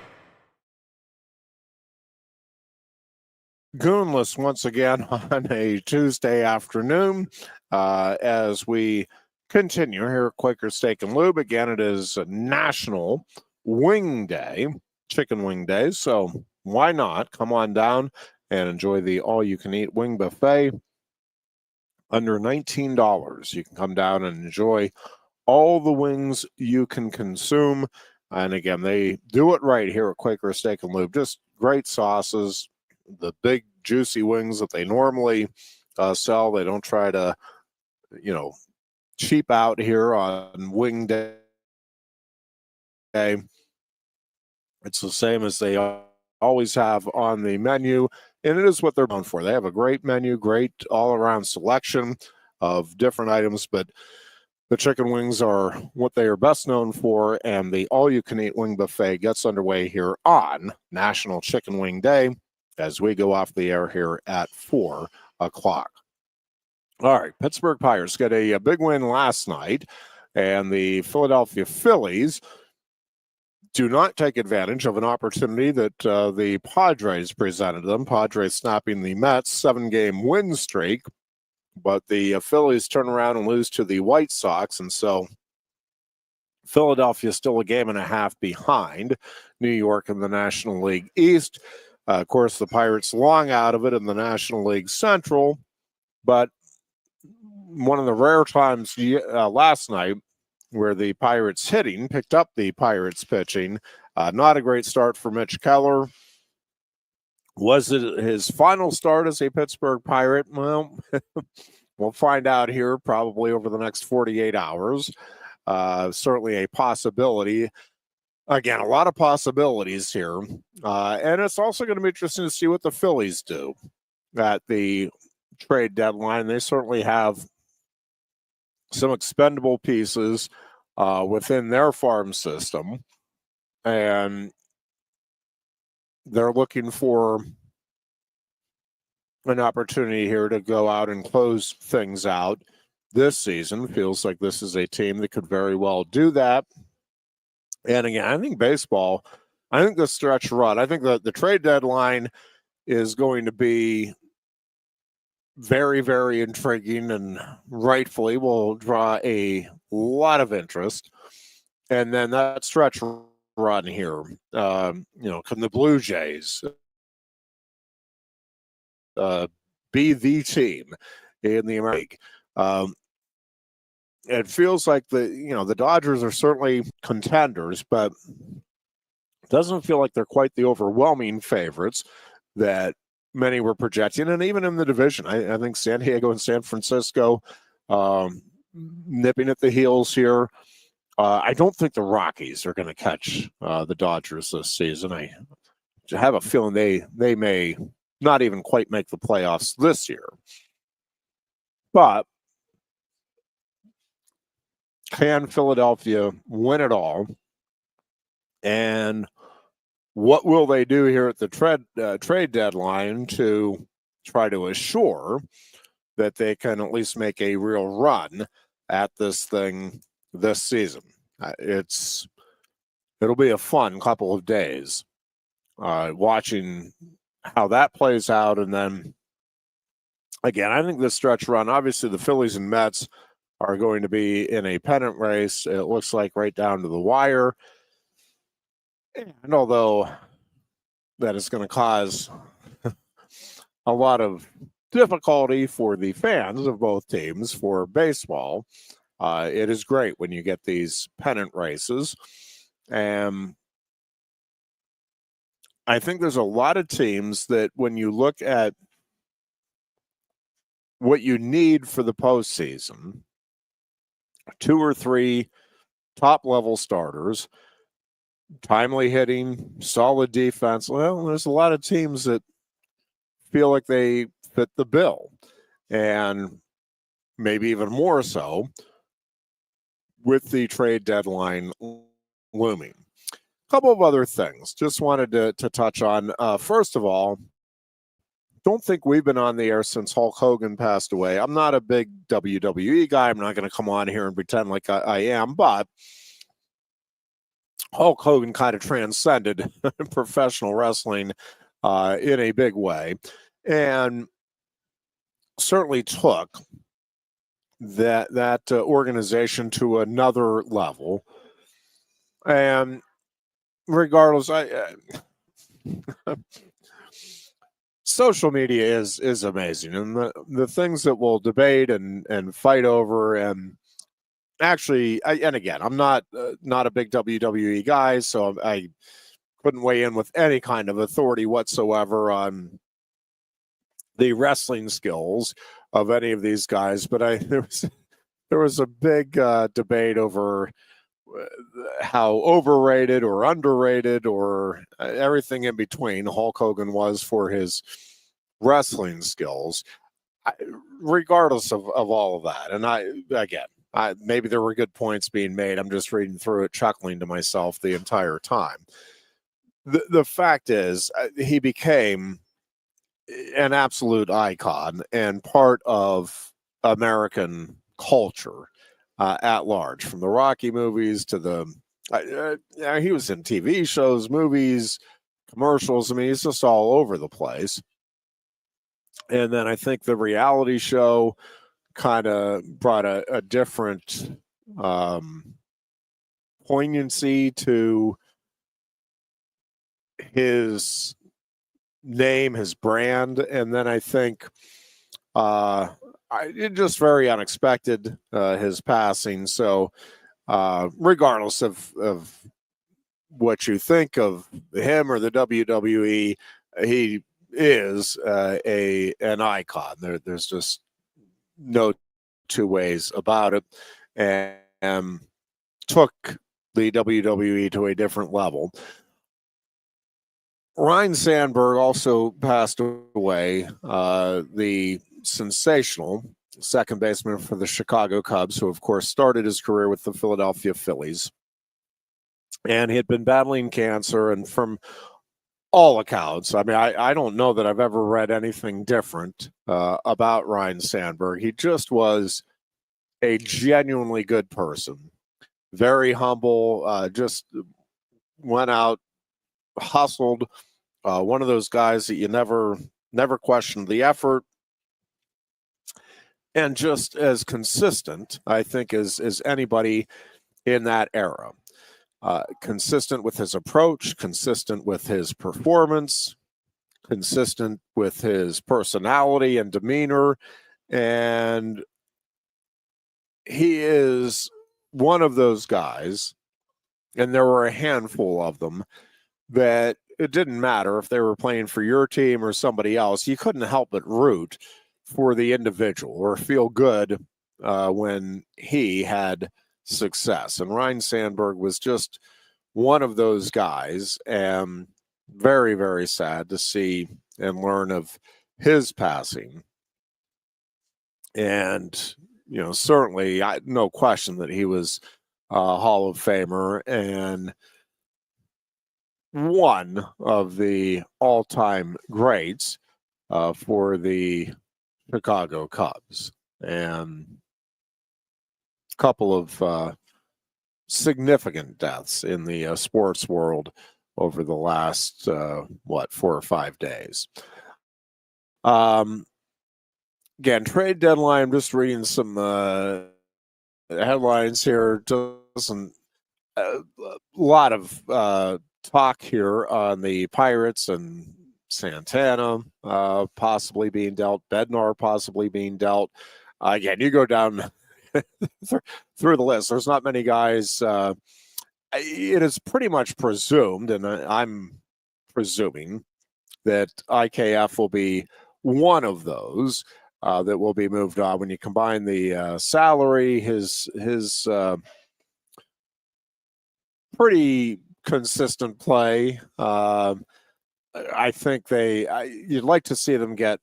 Goonless once again on a Tuesday afternoon as we continue here at Quaker Steak and Lube. Again, it is National Wing Day, Chicken Wing Day, so why not come on down and enjoy the all-you-can-eat wing buffet under $19. You can come down and enjoy all the wings you can consume. And again, they do it right here at Quaker Steak and Lube. Just great sauces, the big juicy wings that they normally sell. They don't try to, cheap out here on wing day. It's the same as they always have on the menu, and it is what they're known for. They have a great menu, great all-around selection of different items, but the chicken wings are what they are best known for, and the all-you-can-eat wing buffet gets underway here on National Chicken Wing Day as we go off the air here at 4 o'clock. All right, Pittsburgh Pirates got a big win last night, and the Philadelphia Phillies do not take advantage of an opportunity that the Padres presented them. Padres snapping the Mets' 7-game win streak, but the Phillies turn around and lose to the White Sox, and so Philadelphia is still a game and a half behind New York in the National League East. Of course, the Pirates long out of it in the National League Central, but one of the rare times last night where the Pirates hitting picked up the Pirates pitching. Not a great start for Mitch Keller. Was it his final start as a Pittsburgh Pirate? Well, we'll find out here probably over the next 48 hours. Certainly a possibility. Again, a lot of possibilities here. And it's also going to be interesting to see what the Phillies do at the trade deadline. They certainly have some expendable pieces within their farm system, and they're looking for an opportunity here to go out and close things out this season. Feels like this is a team that could very well do that. And again, I think baseball, I think the stretch run, I think the trade deadline is going to be very, very intriguing and rightfully will draw a lot of interest. And then that stretch run here, can the Blue Jays be the team in the American League? It feels like the Dodgers are certainly contenders, but it doesn't feel like they're quite the overwhelming favorites that many were projecting. And even in the division, I think San Diego and San Francisco nipping at the heels here. I don't think the Rockies are going to catch the Dodgers this season. I have a feeling they may not even quite make the playoffs this year. But can Philadelphia win it all? And what will they do here at the trade deadline to try to assure that they can at least make a real run at this thing this season? It'll be a fun couple of days watching how that plays out. And then, again, I think this stretch run, obviously the Phillies and Mets are going to be in a pennant race. It looks like right down to the wire. And although that is going to cause a lot of difficulty for the fans of both teams for baseball, it is great when you get these pennant races. And I think there's a lot of teams that when you look at what you need for the postseason, 2 or 3 top-level starters, timely hitting, solid defense. Well, there's a lot of teams that feel like they fit the bill, and maybe even more so with the trade deadline looming. A couple of other things just wanted to touch on. First of all, don't think we've been on the air since Hulk Hogan passed away. I'm not a big WWE guy. I'm not going to come on here and pretend like I am, but Hulk Hogan kind of transcended professional wrestling in a big way, and certainly took that organization to another level. And regardless, social media is amazing, and the things that we'll debate and fight over. And actually, and again, I'm not a big WWE guy, so I couldn't weigh in with any kind of authority whatsoever on the wrestling skills of any of these guys. But there was a big debate over how overrated or underrated or everything in between Hulk Hogan was for his wrestling skills, regardless of all of that. And maybe there were good points being made. I'm just reading through it, chuckling to myself the entire time. The fact is, he became an absolute icon and part of American culture at large, from the Rocky movies to the he was in TV shows, movies, commercials. I mean, he's just all over the place. And then I think the reality show kind of brought a different poignancy to his name, his brand. And then I think it just very unexpected, his passing. So regardless of what you think of him or the WWE, he is an icon. There's just no two ways about it, and took the WWE to a different level. Ryan Sandberg also passed away, the sensational second baseman for the Chicago Cubs, who of course started his career with the Philadelphia Phillies. And he had been battling cancer, and from all accounts, I mean, I don't know that I've ever read anything different about Ryan Sandberg. He just was a genuinely good person, very humble, just went out, hustled, one of those guys that you never questioned the effort, and just as consistent, I think, as anybody in that era. Consistent with his approach, consistent with his performance, consistent with his personality and demeanor. And he is one of those guys, and there were a handful of them, that it didn't matter if they were playing for your team or somebody else. You couldn't help but root for the individual or feel good when he had success. And Ryan Sandberg was just one of those guys, and very, very sad to see and learn of his passing. And, certainly no question that he was a Hall of Famer and one of the all-time greats for the Chicago Cubs. And couple of significant deaths in the sports world over the last 4 or 5 days. Again, trade deadline. I'm just reading some headlines here. Just a lot of talk here on the Pirates and Santana possibly being dealt, Bednar possibly being dealt. Again, you go down through the list. There's not many guys. It is pretty much presumed, and I'm presuming, that IKF will be one of those that will be moved on. When you combine the salary, his pretty consistent play, I think you'd like to see them get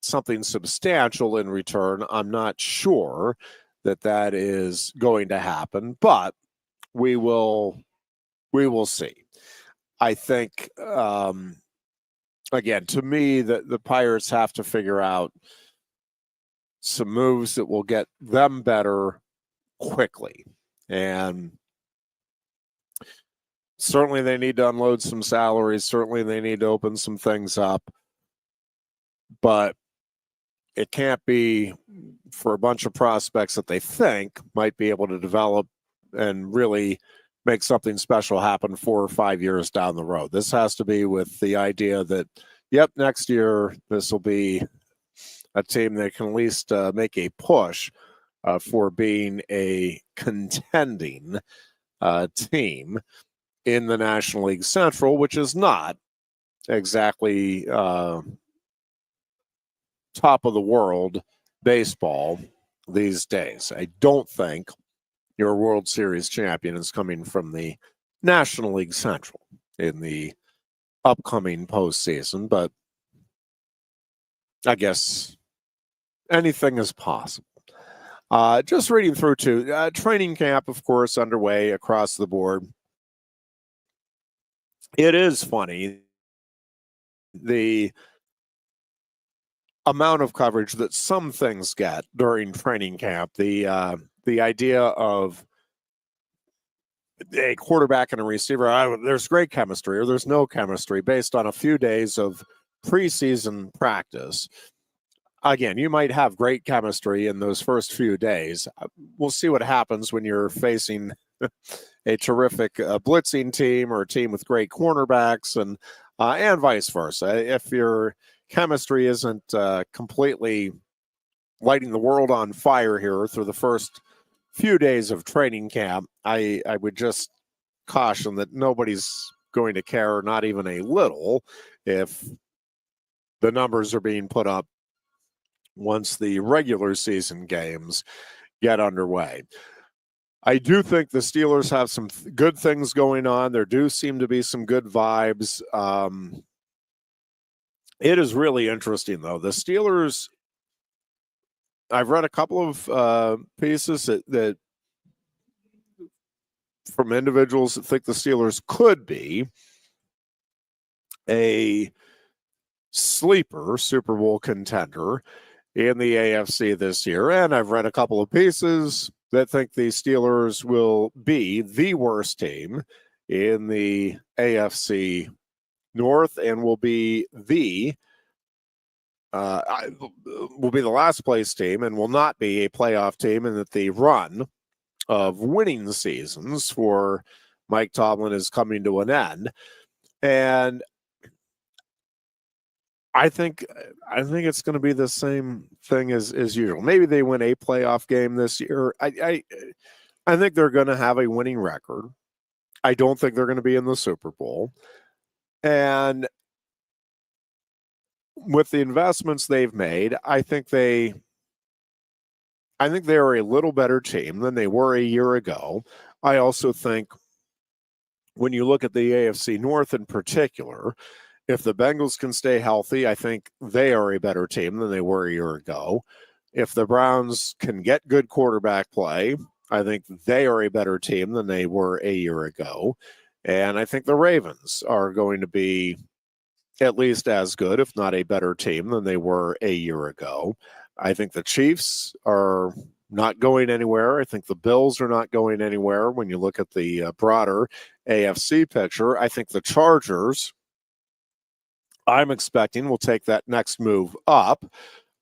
something substantial in return. I'm not sure that is going to happen, but we will see. I think, again, to me, the Pirates have to figure out some moves that will get them better quickly. And Certainly they need to unload some salaries. Certainly they need to open some things up. But it can't be for a bunch of prospects that they think might be able to develop and really make something special happen 4 or 5 years down the road. This has to be with the idea that, yep, next year this will be a team that can at least make a push for being a contending team in the National League Central, which is not exactly top of the world baseball these days. I don't think your World Series champion is coming from the National League Central in the upcoming postseason, but I guess anything is possible. Just reading through too, training camp, of course, underway across the board. It is funny, the amount of coverage that some things get during training camp. The idea of a quarterback and a receiver, there's great chemistry or there's no chemistry based on a few days of preseason practice. Again, you might have great chemistry in those first few days. We'll see what happens when you're facing a terrific blitzing team or a team with great cornerbacks and vice versa. If your chemistry isn't completely lighting the world on fire here through the first few days of training camp, I would just caution that nobody's going to care, not even a little, if the numbers are being put up once the regular season games get underway. I do think the Steelers have some good things going on. There do seem to be some good vibes. It is really interesting, though. The Steelers, I've read a couple of pieces that from individuals that think the Steelers could be a sleeper Super Bowl contender in the AFC this year. And I've read a couple of pieces that think the Steelers will be the worst team in the AFC North and will be the last place team and will not be a playoff team, and that the run of winning seasons for Mike Tomlin is coming to an end. And I think it's going to be the same thing as usual. Maybe they win a playoff game this year. I think they're going to have a winning record. I don't think they're going to be in the Super Bowl. And with the investments they've made, I think they are a little better team than they were a year ago. I also think when you look at the AFC North in particular, if the Bengals can stay healthy, I think they are a better team than they were a year ago. If the Browns can get good quarterback play, I think they are a better team than they were a year ago. And I think the Ravens are going to be at least as good, if not a better team than they were a year ago. I think the Chiefs are not going anywhere. I think the Bills are not going anywhere when you look at the broader AFC picture. I think the Chargers, I'm expecting, will take that next move up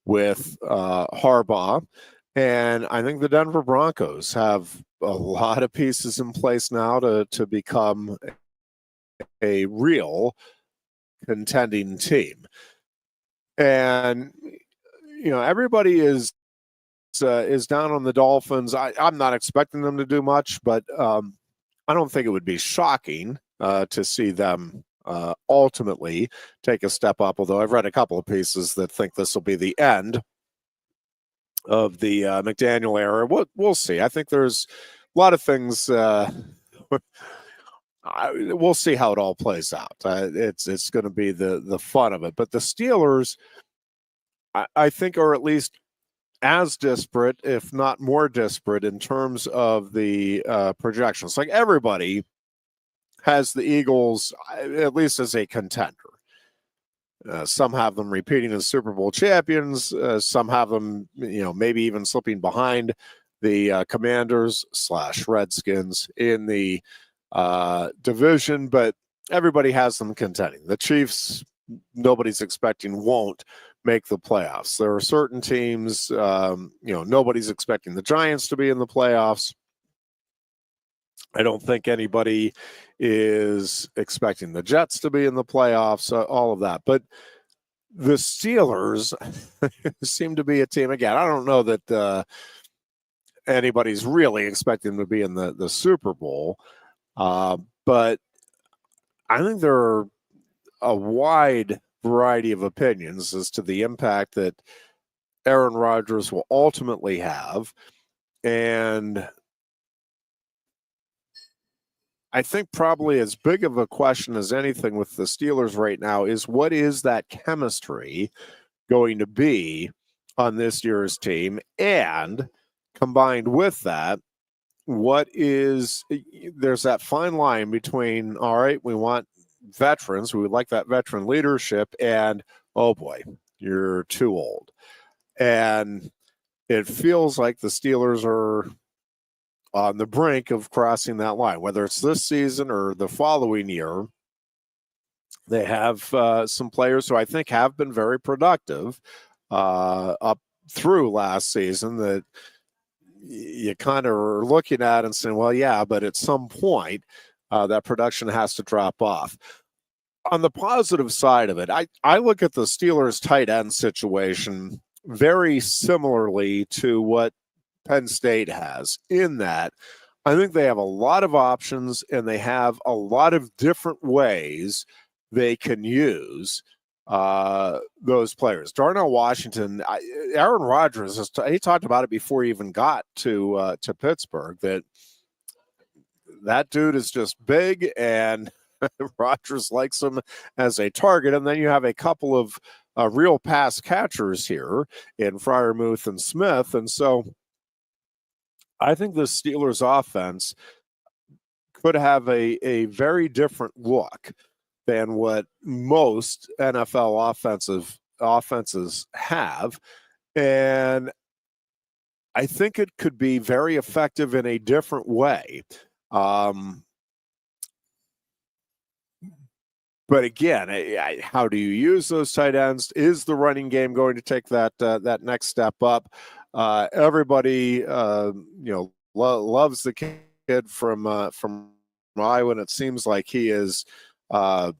with Harbaugh. And I think the Denver Broncos have a lot of pieces in place now to become a real contending team. And, you know, everybody is down on the Dolphins. I'm not expecting them to do much, but I don't think it would be shocking to see them ultimately take a step up, although I've read a couple of pieces that think this will be the end of the McDaniel era. We'll see. I think there's a lot of things. We'll see how it all plays out. It's going to be the fun of it. But the Steelers, I think, are at least as disparate, if not more disparate, in terms of the projections. Like, everybody has the Eagles at least as a contender. Some have them repeating as Super Bowl champions. Some have them, maybe even slipping behind the Commanders / Redskins in the division, but everybody has them contending. The Chiefs, nobody's expecting won't make the playoffs. There are certain teams, nobody's expecting the Giants to be in the playoffs. I don't think anybody is expecting the Jets to be in the playoffs, all of that. But the Steelers seem to be a team, again, I don't know that anybody's really expecting them to be in the Super Bowl, but I think there are a wide variety of opinions as to the impact that Aaron Rodgers will ultimately have. And I think probably as big of a question as anything with the Steelers right now is, what is that chemistry going to be on this year's team? And combined with that, there's that fine line between, all right, we want veterans, we would like that veteran leadership, and, oh boy, you're too old. And it feels like the Steelers are on the brink of crossing that line, whether it's this season or the following year. They have some players who I think have been very productive up through last season that you kind of are looking at and saying, well, yeah, but at some point that production has to drop off. On the positive side of it, I look at the Steelers tight end situation very similarly to what Penn State has, in that I think they have a lot of options and they have a lot of different ways they can use those players. Darnell Washington, Aaron Rodgers, he talked about it before he even got to Pittsburgh, that dude is just big, and Rodgers likes him as a target. And then you have a couple of real pass catchers here in Freiermuth and Smith. And so I think the Steelers offense could have a very different look than what most NFL offenses have. And I think it could be very effective in a different way. But again, how do you use those tight ends? Is the running game going to take that next step up? Everybody, loves the kid from Iowa, and it seems like he is. I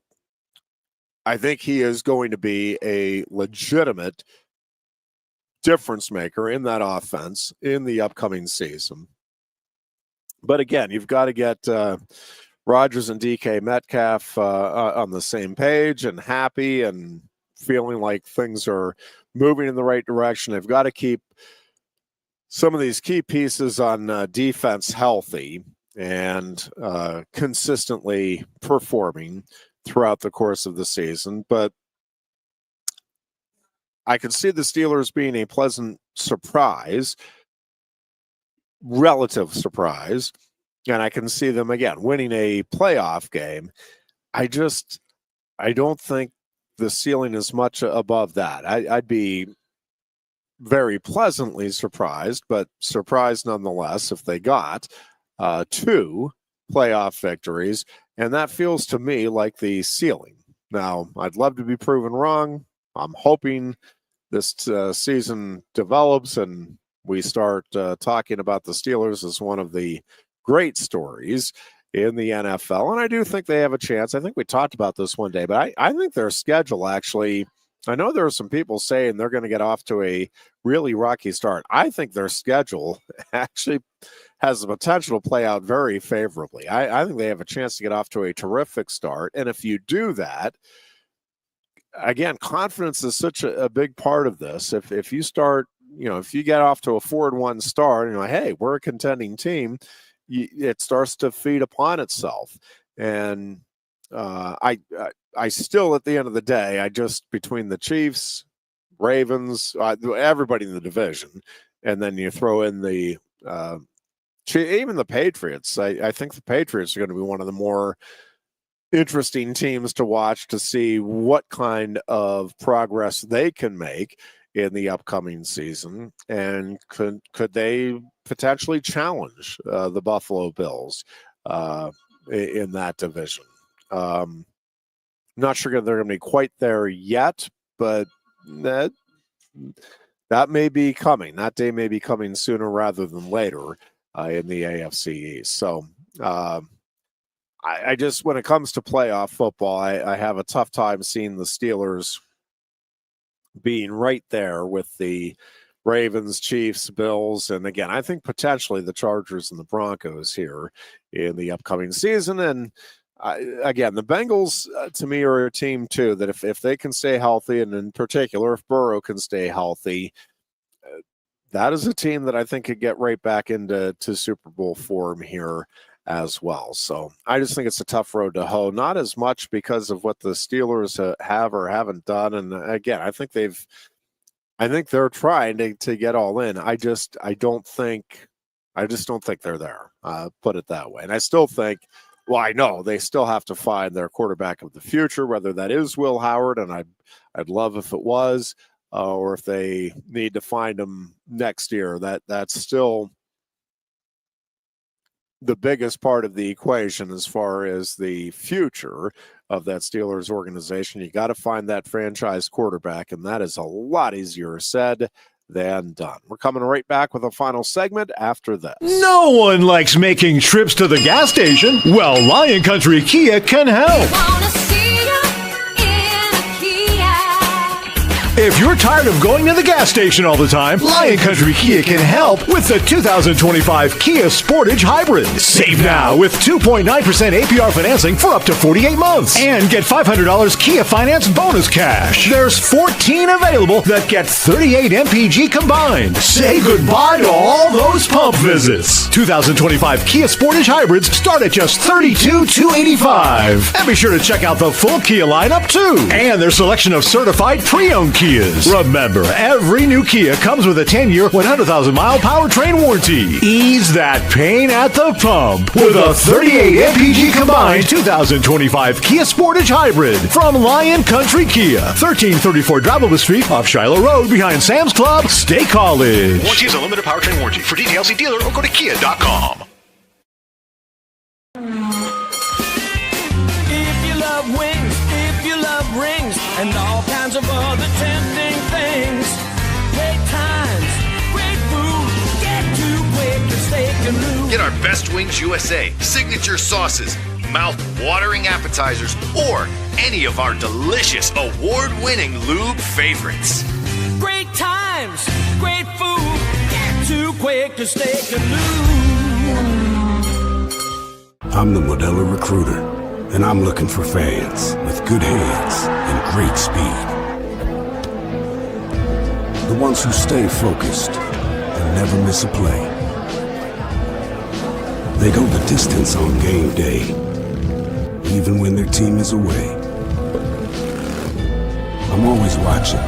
think he is going to be a legitimate difference maker in that offense in the upcoming season. But again, you've got to get Rodgers and DK Metcalf on the same page and happy and feeling like things are moving in the right direction. They've got to keep some of these key pieces on defense healthy and consistently performing throughout the course of the season. But I can see the Steelers being a pleasant surprise, relative surprise, and I can see them, again, winning a playoff game. I don't think the ceiling is much above that. I'd be very pleasantly surprised, but surprised nonetheless if they got 2 playoff victories, and that feels to me like the ceiling. Now, I'd love to be proven wrong. I'm hoping this season develops and we start talking about the Steelers as one of the great stories in the NFL. And I do think they have a chance. I think we talked about this one day, but I think their schedule actually, I know there are some people saying they're going to get off to a really rocky start. I think their schedule actually has the potential to play out very favorably. I think they have a chance to get off to a terrific start. And if you do that, again, confidence is such a big part of this. If you start, if you get off to a 4-1 start, and hey, we're a contending team, it starts to feed upon itself. And I still, at the end of the day, between the Chiefs, Ravens, everybody in the division, and then you throw in even the Patriots. I think the Patriots are going to be one of the more interesting teams to watch to see what kind of progress they can make in the upcoming season, and could they potentially challenge the Buffalo Bills? in that division. Not sure they're going to be quite there yet, but that may be coming. That day may be coming sooner rather than later in the AFC East. So I just, when it comes to playoff football, I have a tough time seeing the Steelers being right there with the Ravens, Chiefs, Bills, and again, I think potentially the Chargers and the Broncos here in the upcoming season. And again, the Bengals, to me, are a team, too, that if they can stay healthy, and in particular, if Burrow can stay healthy, that is a team that I think could get right back into Super Bowl form here as well. So I just think it's a tough road to hoe, not as much because of what the Steelers have or haven't done. And again, I think they're trying to get all in. I just don't think they're there. Put it that way. And I still think, well, I know they still have to find their quarterback of the future, whether that is Will Howard, and I'd love if it was, or if they need to find him next year. That's still the biggest part of the equation as far as the future of that Steelers organization. You got to find that franchise quarterback, and that is a lot easier said than done. We're coming right back with a final segment after this. No one likes making trips to the gas station. Well, Lion Country Kia can help. If you're tired of going to the gas station all the time, Lion Country Kia can help with the 2025 Kia Sportage Hybrid. Save now with 2.9% APR financing for up to 48 months. And get $500 Kia Finance bonus cash. There's 14 available that get 38 MPG combined. Say goodbye to all those pump visits. 2025 Kia Sportage Hybrids start at just $32,285. And be sure to check out the full Kia lineup too. And their selection of certified pre-owned Kias. Remember, every new Kia comes with a 10-year, 100,000-mile powertrain warranty. Ease that pain at the pump with a 38 MPG combined 2025 Kia Sportage Hybrid from Lion Country Kia, 1334 Drivable Street off Shiloh Road behind Sam's Club, State College. Warranty is a limited powertrain warranty. For details, see dealer or go to kia.com. If you love wings, if you love rings, and all kinds of other tempting things, great times, great food, get to Quaker Steak Lube. Get our Best Wings USA, signature sauces, mouth-watering appetizers, or any of our delicious award-winning lube favorites. Great times, great food, get to Quaker Steak Lube. I'm the Modelo Recruiter, and I'm looking for fans with good hands and great speed. The ones who stay focused and never miss a play. They go the distance on game day, even when their team is away. I'm always watching,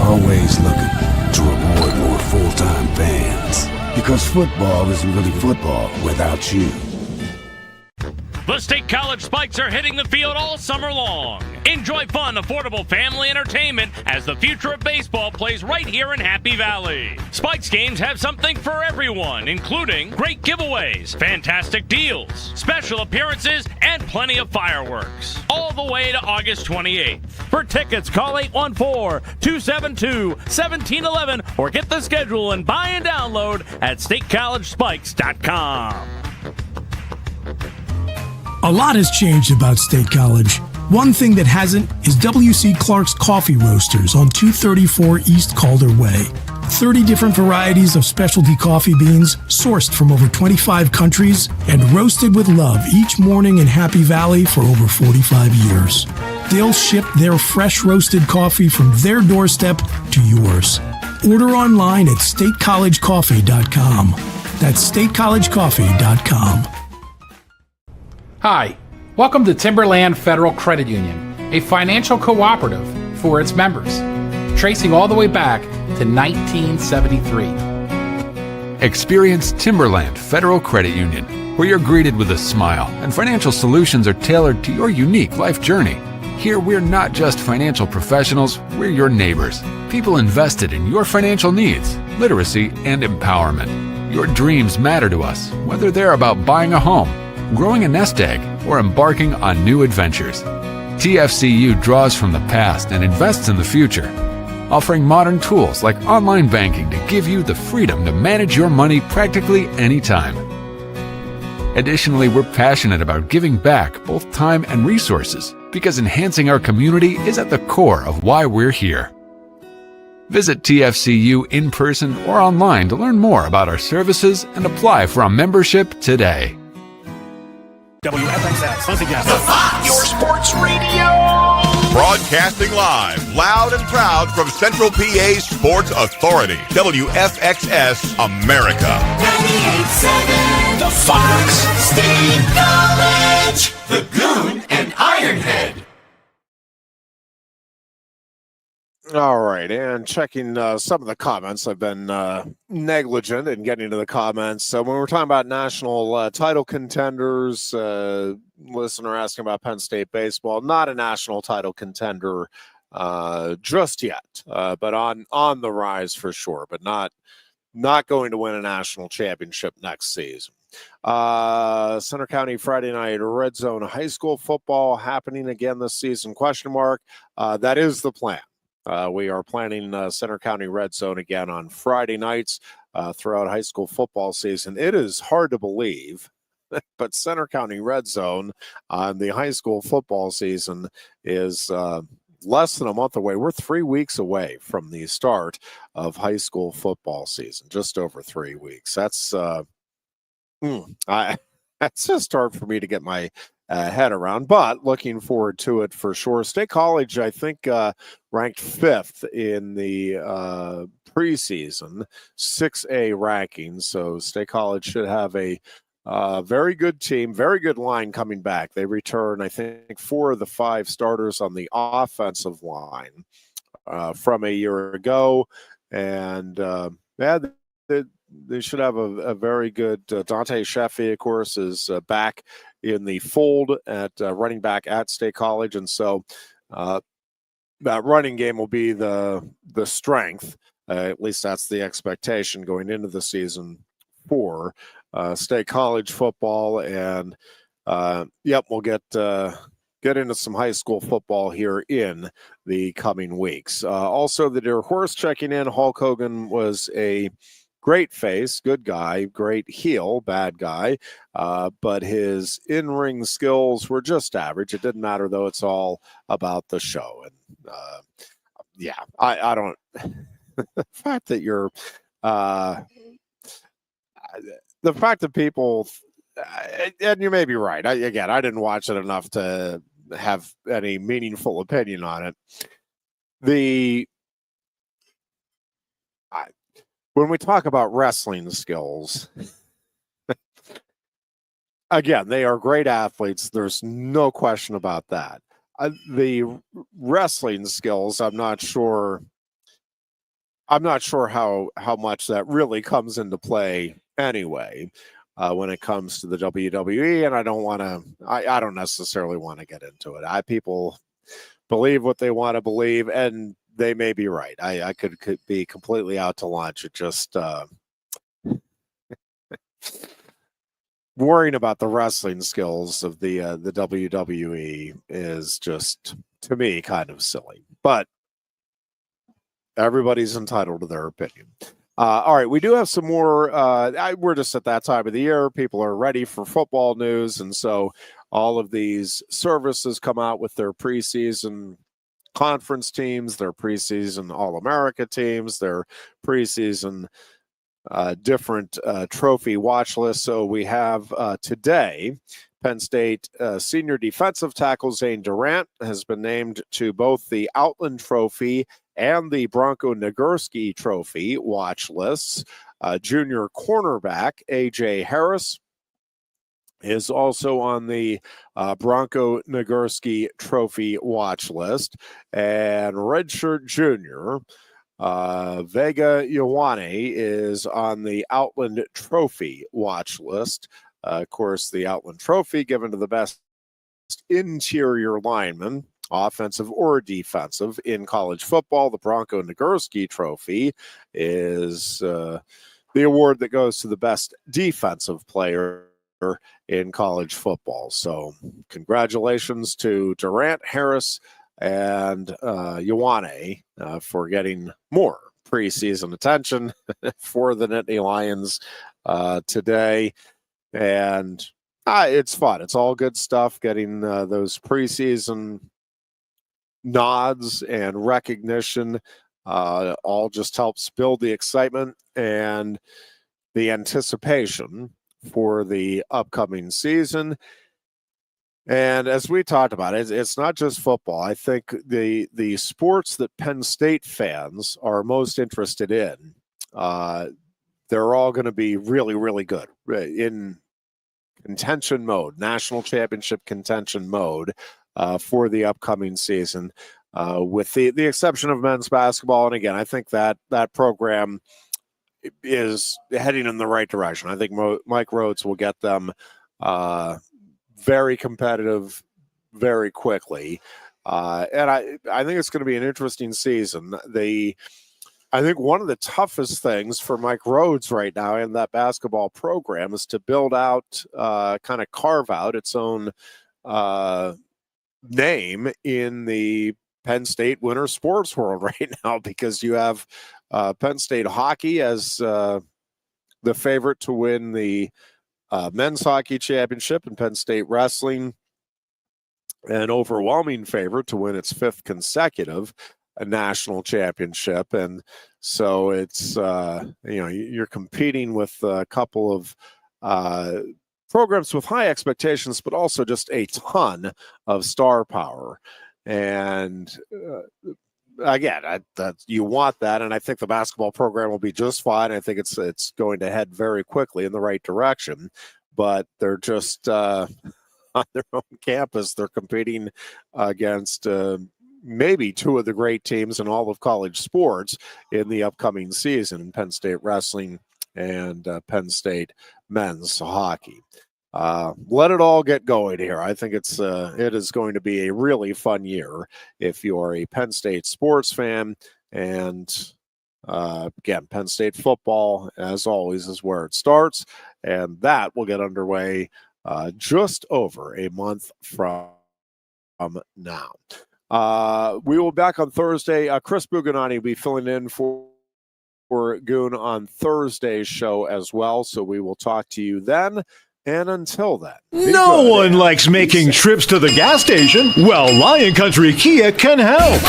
always looking to reward more full-time fans. Because football isn't really football without you. The State College Spikes are hitting the field all summer long. Enjoy fun, affordable family entertainment as the future of baseball plays right here in Happy Valley. Spikes games have something for everyone, including great giveaways, fantastic deals, special appearances, and plenty of fireworks. All the way to August 28th. For tickets, call 814-272-1711 or get the schedule and buy and download at statecollegespikes.com. A lot has changed about State College. One thing that hasn't is W.C. Clark's Coffee Roasters on 234 East Calder Way. 30 different varieties of specialty coffee beans sourced from over 25 countries and roasted with love each morning in Happy Valley for over 45 years. They'll ship their fresh roasted coffee from their doorstep to yours. Order online at statecollegecoffee.com. That's statecollegecoffee.com. Hi, welcome to Timberland Federal Credit Union, a financial cooperative for its members, tracing all the way back to 1973. Experience Timberland Federal Credit Union, where you're greeted with a smile and financial solutions are tailored to your unique life journey. Here, we're not just financial professionals, we're your neighbors, people invested in your financial needs, literacy, and empowerment. Your dreams matter to us, whether they're about buying a home, growing a nest egg, or embarking on new adventures. TFCU draws from the past and invests in the future, offering modern tools like online banking to give you the freedom to manage your money practically anytime. Additionally, we're passionate about giving back both time and resources because enhancing our community is at the core of why we're here. Visit TFCU in person or online to learn more about our services and apply for a membership today. WFXS, once again, Your sports radio. Broadcasting live, loud and proud from Central PA's Sports Authority, WFXS America. 98.7 The Fox State College, the Goon and Ironhead. All right, and checking some of the comments. I've been negligent in getting to the comments. So when we're talking about national title contenders, listener asking about Penn State baseball, not a national title contender just yet, but on the rise for sure, but not going to win a national championship next season. Center County Friday night red zone high school football happening again this season, ? That is the plan. We are planning Center County Red Zone again on Friday nights throughout high school football season. It is hard to believe, but Center County Red Zone on the high school football season is less than a month away. We're 3 weeks away from the start of high school football season, just over 3 weeks. That's just hard for me to get my head around, but looking forward to it for sure. State College, I think, ranked 5th in the preseason 6A rankings. So State College should have a very good team, very good line coming back. They return, I think, 4 of the 5 starters on the offensive line from a year ago. And they should have a very good Dante Sheffy, of course, is back in the fold at running back at State College. And so that running game will be the strength. At least that's the expectation going into the season for State College football. And we'll get into some high school football here in the coming weeks. Also, the Deer Horse checking in. Hulk Hogan was a great face, good guy, great heel, bad guy, but his in-ring skills were just average. It didn't matter, though. It's all about the show. And I don't the fact that you're the fact that people, and you may be right. I didn't watch it enough to have any meaningful opinion on it. When we talk about wrestling skills, again, they are great athletes. There's no question about that. The wrestling skills, I'm not sure how much that really comes into play anyway when it comes to the WWE, and I don't necessarily want to get into it. People believe what they want to believe, and they may be right. I could be completely out to lunch. It just worrying about the wrestling skills of the WWE is just, to me, kind of silly. But everybody's entitled to their opinion. All right, we do have some more. We're just at that time of the year. People are ready for football news, and so all of these services come out with their preseason conference teams, their preseason All-America teams, their preseason different trophy watch lists. So we have today, Penn State senior defensive tackle Zane Durant has been named to both the Outland Trophy and the Bronco Nagurski Trophy watch lists. Junior cornerback A.J. Harris is also on the Bronco Nagurski Trophy watch list. And redshirt junior Vega Ioane is on the Outland Trophy watch list. Of course, the Outland Trophy given to the best interior lineman, offensive or defensive, in college football. The Bronco Nagurski Trophy is the award that goes to the best defensive player in college football. So congratulations to Durant, Harris, and Ioane for getting more preseason attention for the Nittany Lions today. And it's fun. It's all good stuff, getting those preseason nods and recognition. All just helps build the excitement and the anticipation for the upcoming season. And as we talked about, it's not just football. I think the sports that Penn State fans are most interested in, they're all going to be really, really good in contention mode, national championship contention mode for the upcoming season, with the exception of men's basketball. And again, I think that program is heading in the right direction. I think Mike Rhodes will get them very competitive very quickly. And I think it's going to be an interesting season. I think one of the toughest things for Mike Rhodes right now in that basketball program is to build out, kind of carve out its own name in the Penn State winter sports world right now, because you have Penn State hockey as the favorite to win the men's hockey championship, and Penn State wrestling an overwhelming favorite to win its 5th consecutive national championship. And so it's you're competing with a couple of programs with high expectations, but also just a ton of star power. And again, you want that, and I think the basketball program will be just fine. I think it's going to head very quickly in the right direction, but they're just on their own campus. They're competing against maybe 2 of the great teams in all of college sports in the upcoming season, Penn State wrestling and Penn State men's hockey. Let it all get going here. I think it is going to be a really fun year if you're a Penn State sports fan. And again, Penn State football, as always, is where it starts, and that will get underway just over a month from now. We will be back on Thursday. Chris Buganani will be filling in for Goon on Thursday's show as well, so we will talk to you then. And until then, no one likes making trips to the gas station. Well, Lion Country Kia can help.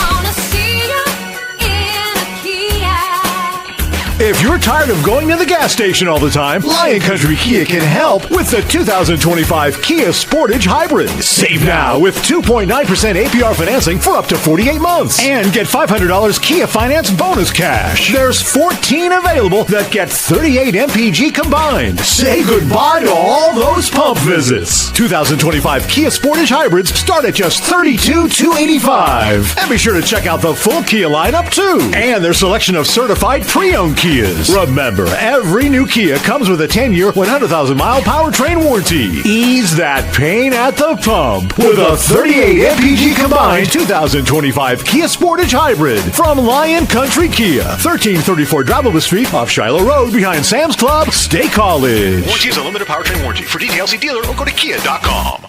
If you're tired of going to the gas station all the time, Lion Country Kia can help with the 2025 Kia Sportage Hybrid. Save now with 2.9% APR financing for up to 48 months. And get $500 Kia Finance bonus cash. There's 14 available that get 38 MPG combined. Say goodbye to all those pump visits. 2025 Kia Sportage Hybrids start at just $32,285. And be sure to check out the full Kia lineup too. And their selection of certified pre-owned Kias. Remember, every new Kia comes with a 10-year, 100,000-mile powertrain warranty. Ease that pain at the pump with a 38 MPG combined 2025 Kia Sportage Hybrid from Lion Country Kia, 1334 Drivable Street off Shiloh Road behind Sam's Club, State College. Warranty is a limited powertrain warranty. For details, see dealer or go to kia.com.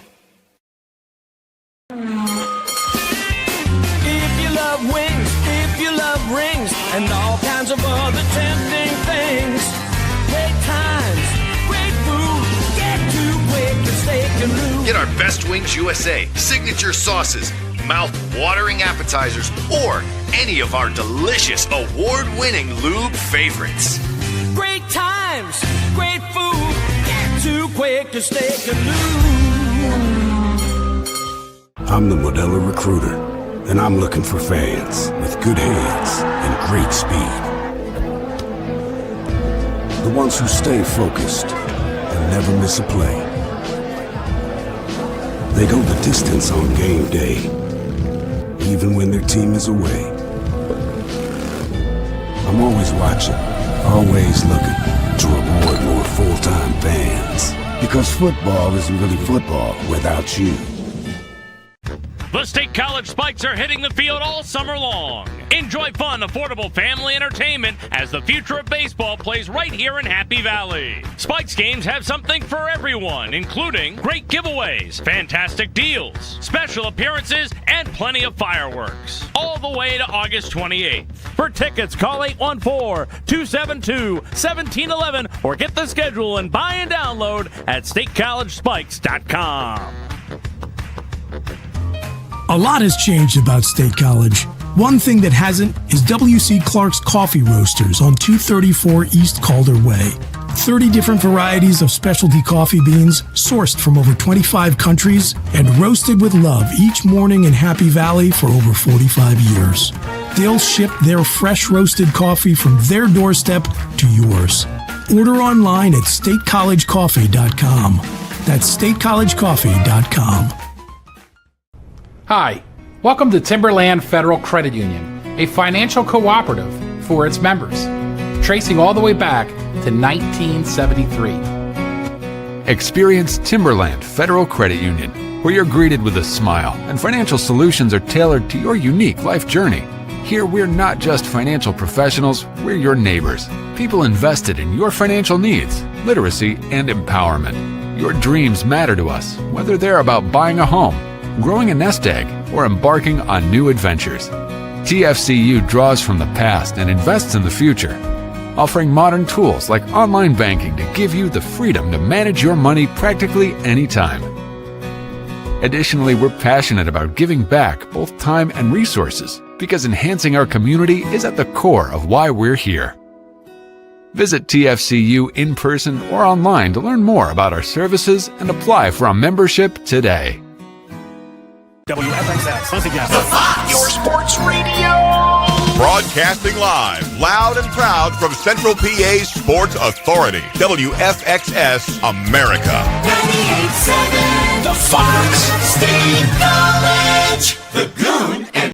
If you love wings, if you love rings, and all kinds of other tempting things, great times, great food, get to Quaker Steak Lube. Get our Best Wings USA, signature sauces, mouth-watering appetizers, or any of our delicious award-winning lube favorites. Great times, great food, get to Quaker Steak Lube. I'm the Modelo Recruiter, and I'm looking for fans with good hands and great speed. The ones who stay focused and never miss a play. They go the distance on game day, even when their team is away. I'm always watching, always looking to reward more full-time fans. Because football isn't really football without you. The State College Spikes are hitting the field all summer long. Enjoy fun, affordable family entertainment as the future of baseball plays right here in Happy Valley. Spikes games have something for everyone, including great giveaways, fantastic deals, special appearances, and plenty of fireworks. All the way to August 28th. For tickets, call 814-272-1711 or get the schedule and buy and download at statecollegespikes.com. A lot has changed about State College. One thing that hasn't is W.C. Clark's Coffee Roasters on 234 East Calder Way. 30 different varieties of specialty coffee beans sourced from over 25 countries and roasted with love each morning in Happy Valley for over 45 years. They'll ship their fresh roasted coffee from their doorstep to yours. Order online at statecollegecoffee.com. That's statecollegecoffee.com. Hi, welcome to Timberland Federal Credit Union, a financial cooperative for its members, tracing all the way back to 1973. Experience Timberland Federal Credit Union, where you're greeted with a smile and financial solutions are tailored to your unique life journey. Here, we're not just financial professionals, we're your neighbors, people invested in your financial needs, literacy, and empowerment. Your dreams matter to us, whether they're about buying a home, growing a nest egg, or embarking on new adventures. TFCU draws from the past and invests in the future, offering modern tools like online banking to give you the freedom to manage your money practically anytime. Additionally, we're passionate about giving back both time and resources because enhancing our community is at the core of why we're here. Visit TFCU in person or online to learn more about our services and apply for a membership today. WFXX. Once again, the Fox, your sports radio. Broadcasting live, loud and proud from Central PA's Sports Authority. WFXS America. 98.7 The Fox State College. The Goon